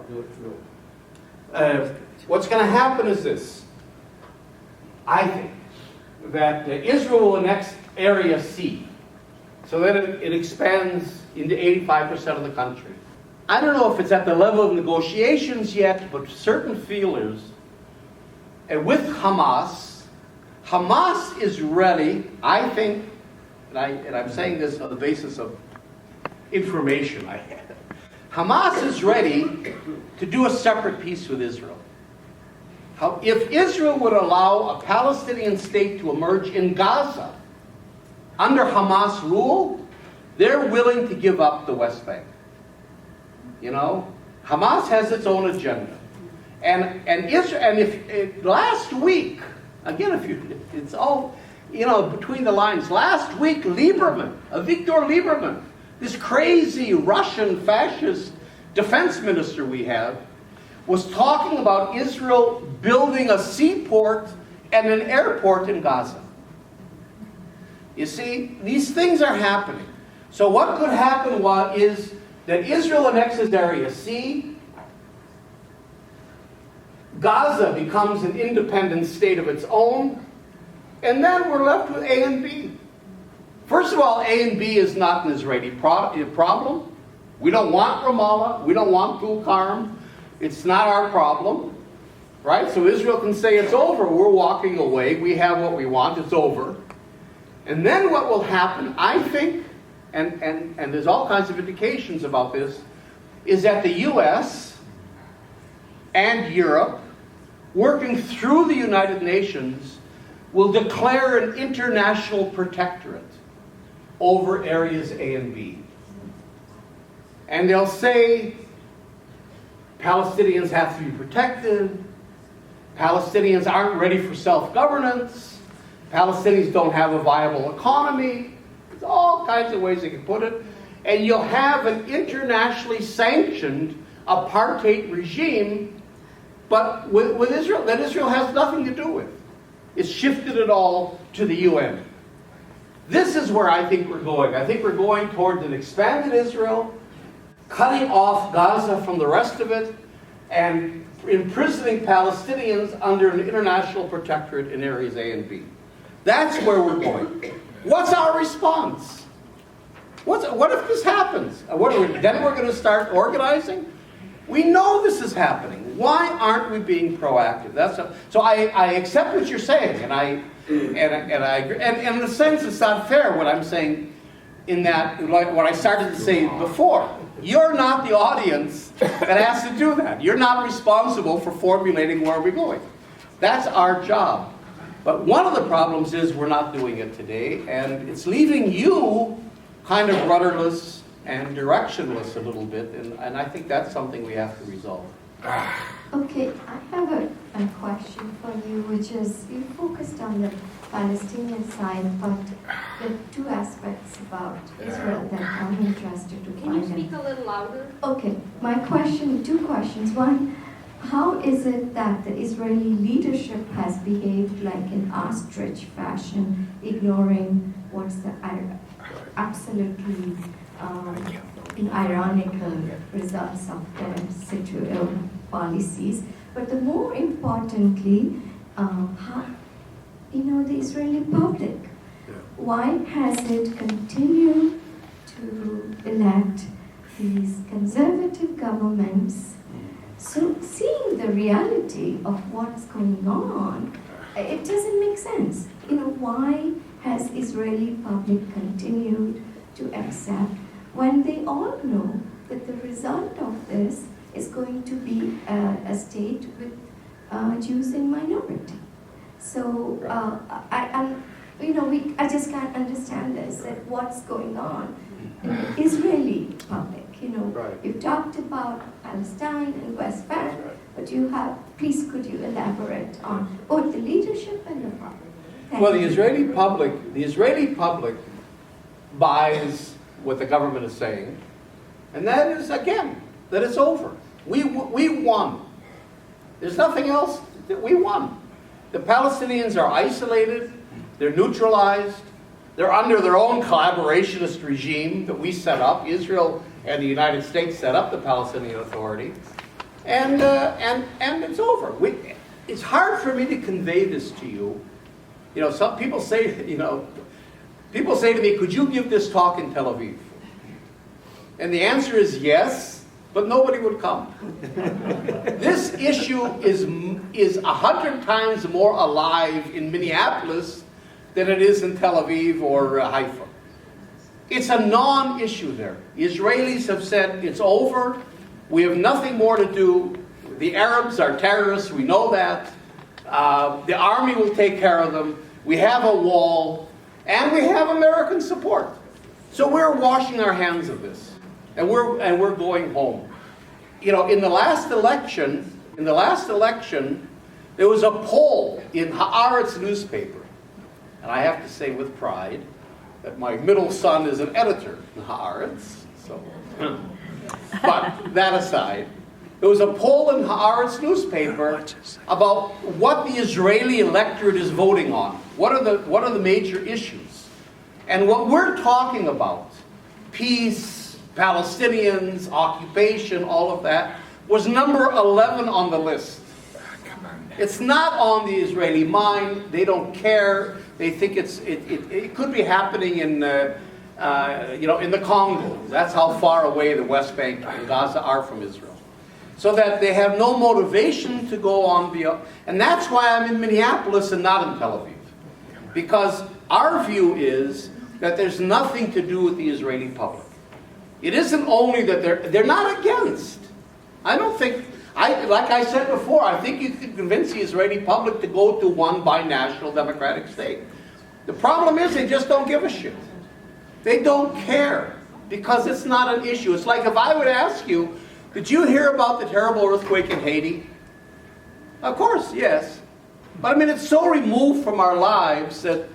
do it through. What's going to happen is this. I think that Israel will annex Area C, so that it expands into 85% of the country. I don't know if it's at the level of negotiations yet, but certain feelers, and with Hamas is ready, I think, and I'm saying this on the basis of information I had. Hamas is ready to do a separate peace with Israel. If Israel would allow a Palestinian state to emerge in Gaza under Hamas rule, they're willing to give up the West Bank. You know, Hamas has its own agenda, and Israel. And if last week, again, it's all, you know, between the lines. Last week, Lieberman, Victor Lieberman, this crazy Russian fascist defense minister we have, was talking about Israel building a seaport and an airport in Gaza. You see, these things are happening. So what could happen is that Israel annexes Area C, Gaza becomes an independent state of its own, and then we're left with A and B. First of all, A and B is not an Israeli problem. We don't want Ramallah. We don't want Tulkarm. It's not our problem, right? So Israel can say it's over. We're walking away. We have what we want. It's over. And then what will happen, I think, and there's all kinds of indications about this, is that the U.S. and Europe, working through the United Nations, will declare an international protectorate over areas A and B. And they'll say Palestinians have to be protected, Palestinians aren't ready for self-governance, Palestinians don't have a viable economy. There's all kinds of ways they can put it. And you'll have an internationally sanctioned apartheid regime, but with Israel, that Israel has nothing to do with. It's shifted it all to the UN. This is where I think we're going. I think we're going towards an expanded Israel, cutting off Gaza from the rest of it, and imprisoning Palestinians under an international protectorate in areas A and B. That's where we're going. What's our response? What if this happens? Then we're going to start organizing? We know this is happening. Why aren't we being proactive? So I accept what you're saying, and I agree. And in a sense, it's not fair what I'm saying, in that, like what I started to say before. You're not the audience that has to do that. You're not responsible for formulating where we're going. That's our job. But one of the problems is we're not doing it today, and it's leaving you kind of rudderless and directionless a little bit, and I think that's something we have to resolve. Okay, I have a question for you, which is, you focused on the Palestinian side, but there are two aspects about Israel that I'm interested to find out. Can you speak a little louder? Okay, my question, two questions. One, how is it that the Israeli leadership has behaved like an ostrich fashion, ignoring what's the absolutely ironical results of their policies? But the more importantly, the Israeli public, why has it continued to elect these conservative governments? So seeing the reality of what's going on, it doesn't make sense. Why has Israeli public continued to accept when they all know that the result of this is going to be a state with Jews in minority? So I just can't understand this, that what's going on in the Israeli public. Right. You've talked about Palestine and West Bank, but please could you elaborate on both the leadership and the public? Well, the Israeli public buys what the government is saying, and that is, again, that it's over. We won. There's nothing else that we won. The Palestinians are isolated, they're neutralized, they're under their own collaborationist regime that we set up. Israel and the United States set up the Palestinian Authority, and it's over. It's hard for me to convey this to you. You know, some people say, people say to me, could you give this talk in Tel Aviv? And the answer is yes, but nobody would come. This issue is 100 times more alive in Minneapolis than it is in Tel Aviv or Haifa. It's a non-issue there. The Israelis have said it's over. We have nothing more to do. The Arabs are terrorists, we know that. The army will take care of them. We have a wall, and we have American support. So we're washing our hands of this, and we're going home. You know, in the last election, there was a poll in Haaretz newspaper, and I have to say with pride that my middle son is an editor in Haaretz. So, but that aside. There was a poll in Haaretz newspaper about what the Israeli electorate is voting on. What are the major issues? And what we're talking about, peace, Palestinians, occupation, all of that, was number 11 on the list. It's not on the Israeli mind. They don't care. They think it could be happening in in the Congo. That's how far away the West Bank and Gaza are from Israel. So that they have no motivation to go on beyond. And that's why I'm in Minneapolis and not in Tel Aviv. Because our view is that there's nothing to do with the Israeli public. It isn't only that they're not against. I don't think, like I said before, I think you could convince the Israeli public to go to one binational democratic state. The problem is they just don't give a shit. They don't care. Because it's not an issue. It's like if I would ask you, did you hear about the terrible earthquake in Haiti? Of course, yes. But I mean, it's so removed from our lives that,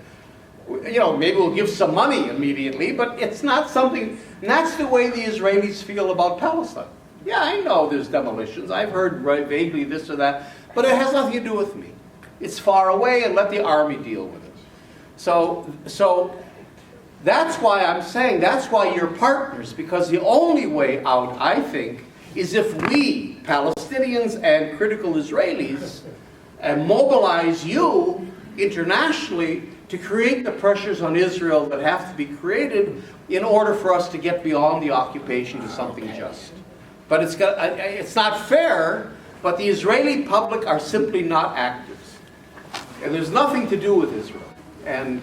maybe we'll give some money immediately, but it's not something, and that's the way the Israelis feel about Palestine. Yeah, I know there's demolitions. I've heard vaguely this or that, but it has nothing to do with me. It's far away, and let the army deal with it. So that's why I'm saying, that's why you're partners, because the only way out, I think, is if we, Palestinians and critical Israelis, mobilize you internationally to create the pressures on Israel that have to be created in order for us to get beyond the occupation to something just. But it's not fair, but the Israeli public are simply not actors. And there's nothing to do with Israel. And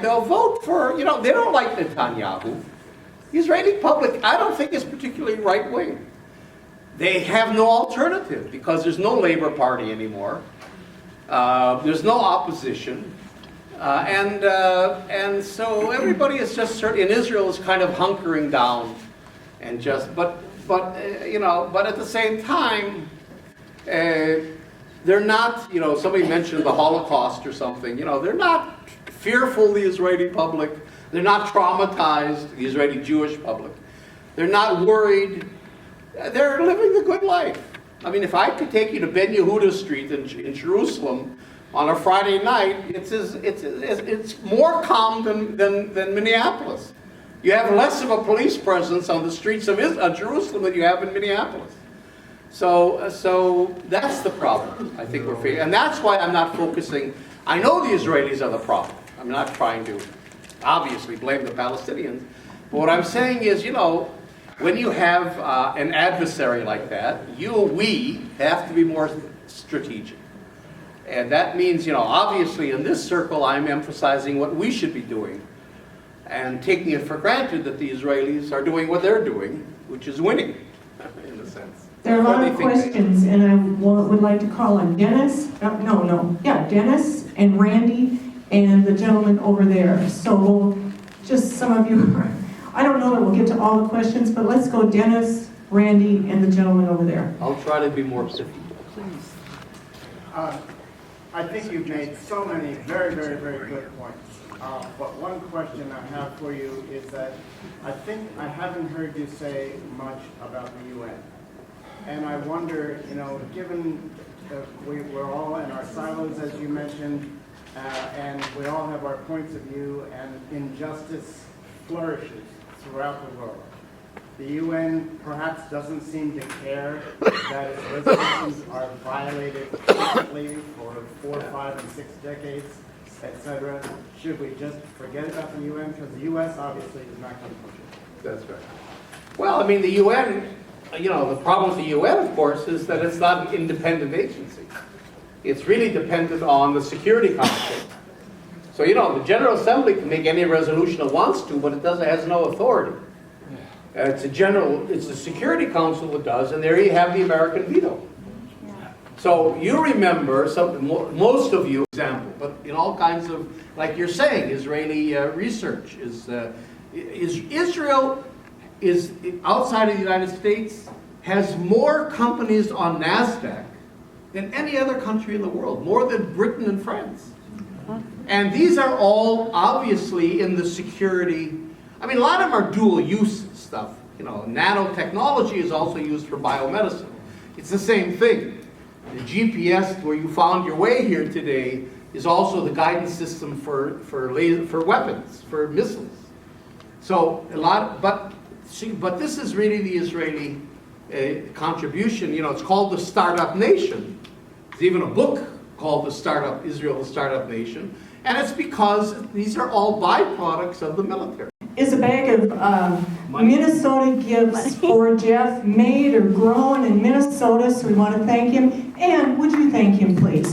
they'll vote for, they don't like Netanyahu. The Israeli public, I don't think, is particularly right-wing. They have no alternative because there's no Labor Party anymore. There's no opposition. And so everybody is just in Israel is kind of hunkering down and just, but at the same time, they're not, somebody mentioned the Holocaust or something, they're not fearful, the Israeli public. They're not traumatized, the Israeli Jewish public. They're not worried. They're living a good life. I mean, if I could take you to Ben Yehuda Street in Jerusalem on a Friday night, it's more calm than Minneapolis. You have less of a police presence on the streets of Jerusalem than you have in Minneapolis. So that's the problem I think we're facing. And that's why I'm not focusing. I know the Israelis are the problem. I'm not trying to obviously blame the Palestinians. But what I'm saying is, when you have an adversary like that, we have to be more strategic. And that means, obviously in this circle I'm emphasizing what we should be doing and taking it for granted that the Israelis are doing what they're doing, which is winning, in a sense. There are a lot of questions, and I would like to call on Dennis, Dennis and Randy and the gentleman over there. So just some of you, I don't know that we'll get to all the questions, but let's go Dennis, Randy, and the gentleman over there. I'll try to be more specific. I think you've made so many very, very, very good points. But one question I have for you is that I think I haven't heard you say much about the UN. And I wonder, you know, given we're all in our silos, as you mentioned, and we all have our points of view, and injustice flourishes throughout the world. The UN perhaps doesn't seem to care that its resolutions are violated constantly for 4, 5, and 6 decades, etc. Should we just forget about the UN? Because the US obviously is not going to push it. That's right. Well, I mean, the UN, you know, the problem with the UN, of course, is that it's not an independent agency. It's really dependent on the Security Council. So, you know, the General Assembly can make any resolution it wants to, but it has no authority. It's the Security Council that does, and there you have the American veto. So you remember, most of you, example, but in all kinds of, like you're saying, Israeli research is Israel is outside of the United States has more companies on NASDAQ than any other country in the world, more than Britain and France. And these are all obviously in the security. I mean, a lot of them are dual use stuff. You know, nanotechnology is also used for biomedicine. It's the same thing. The GPS where you found your way here today is also the guidance system for weapons, for missiles. So but this is really the Israeli contribution. You know, it's called the Startup Nation. There's even a book called Israel, the Startup Nation. And it's because these are all byproducts of the military. Is a bag of Minnesota gifts for Jeff, made or grown in Minnesota, so we want to thank him. And would you thank him, please?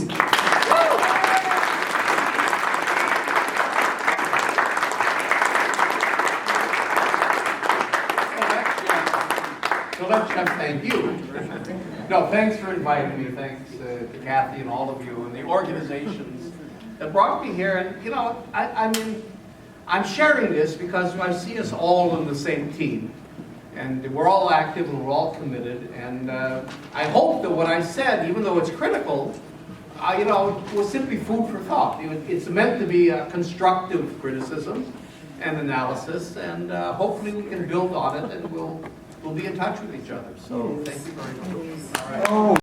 So let's Jeff thank you. No, thanks for inviting me. Thanks to Kathy and all of you and the organizations that brought me here. And, you know, I mean, I'm sharing this because I see us all in the same team. And we're all active and we're all committed. And I hope that what I said, even though it's critical, you know, was simply food for thought. It's meant to be a constructive criticism and analysis. And hopefully we can build on it and we'll be in touch with each other. So thank you very much. All right.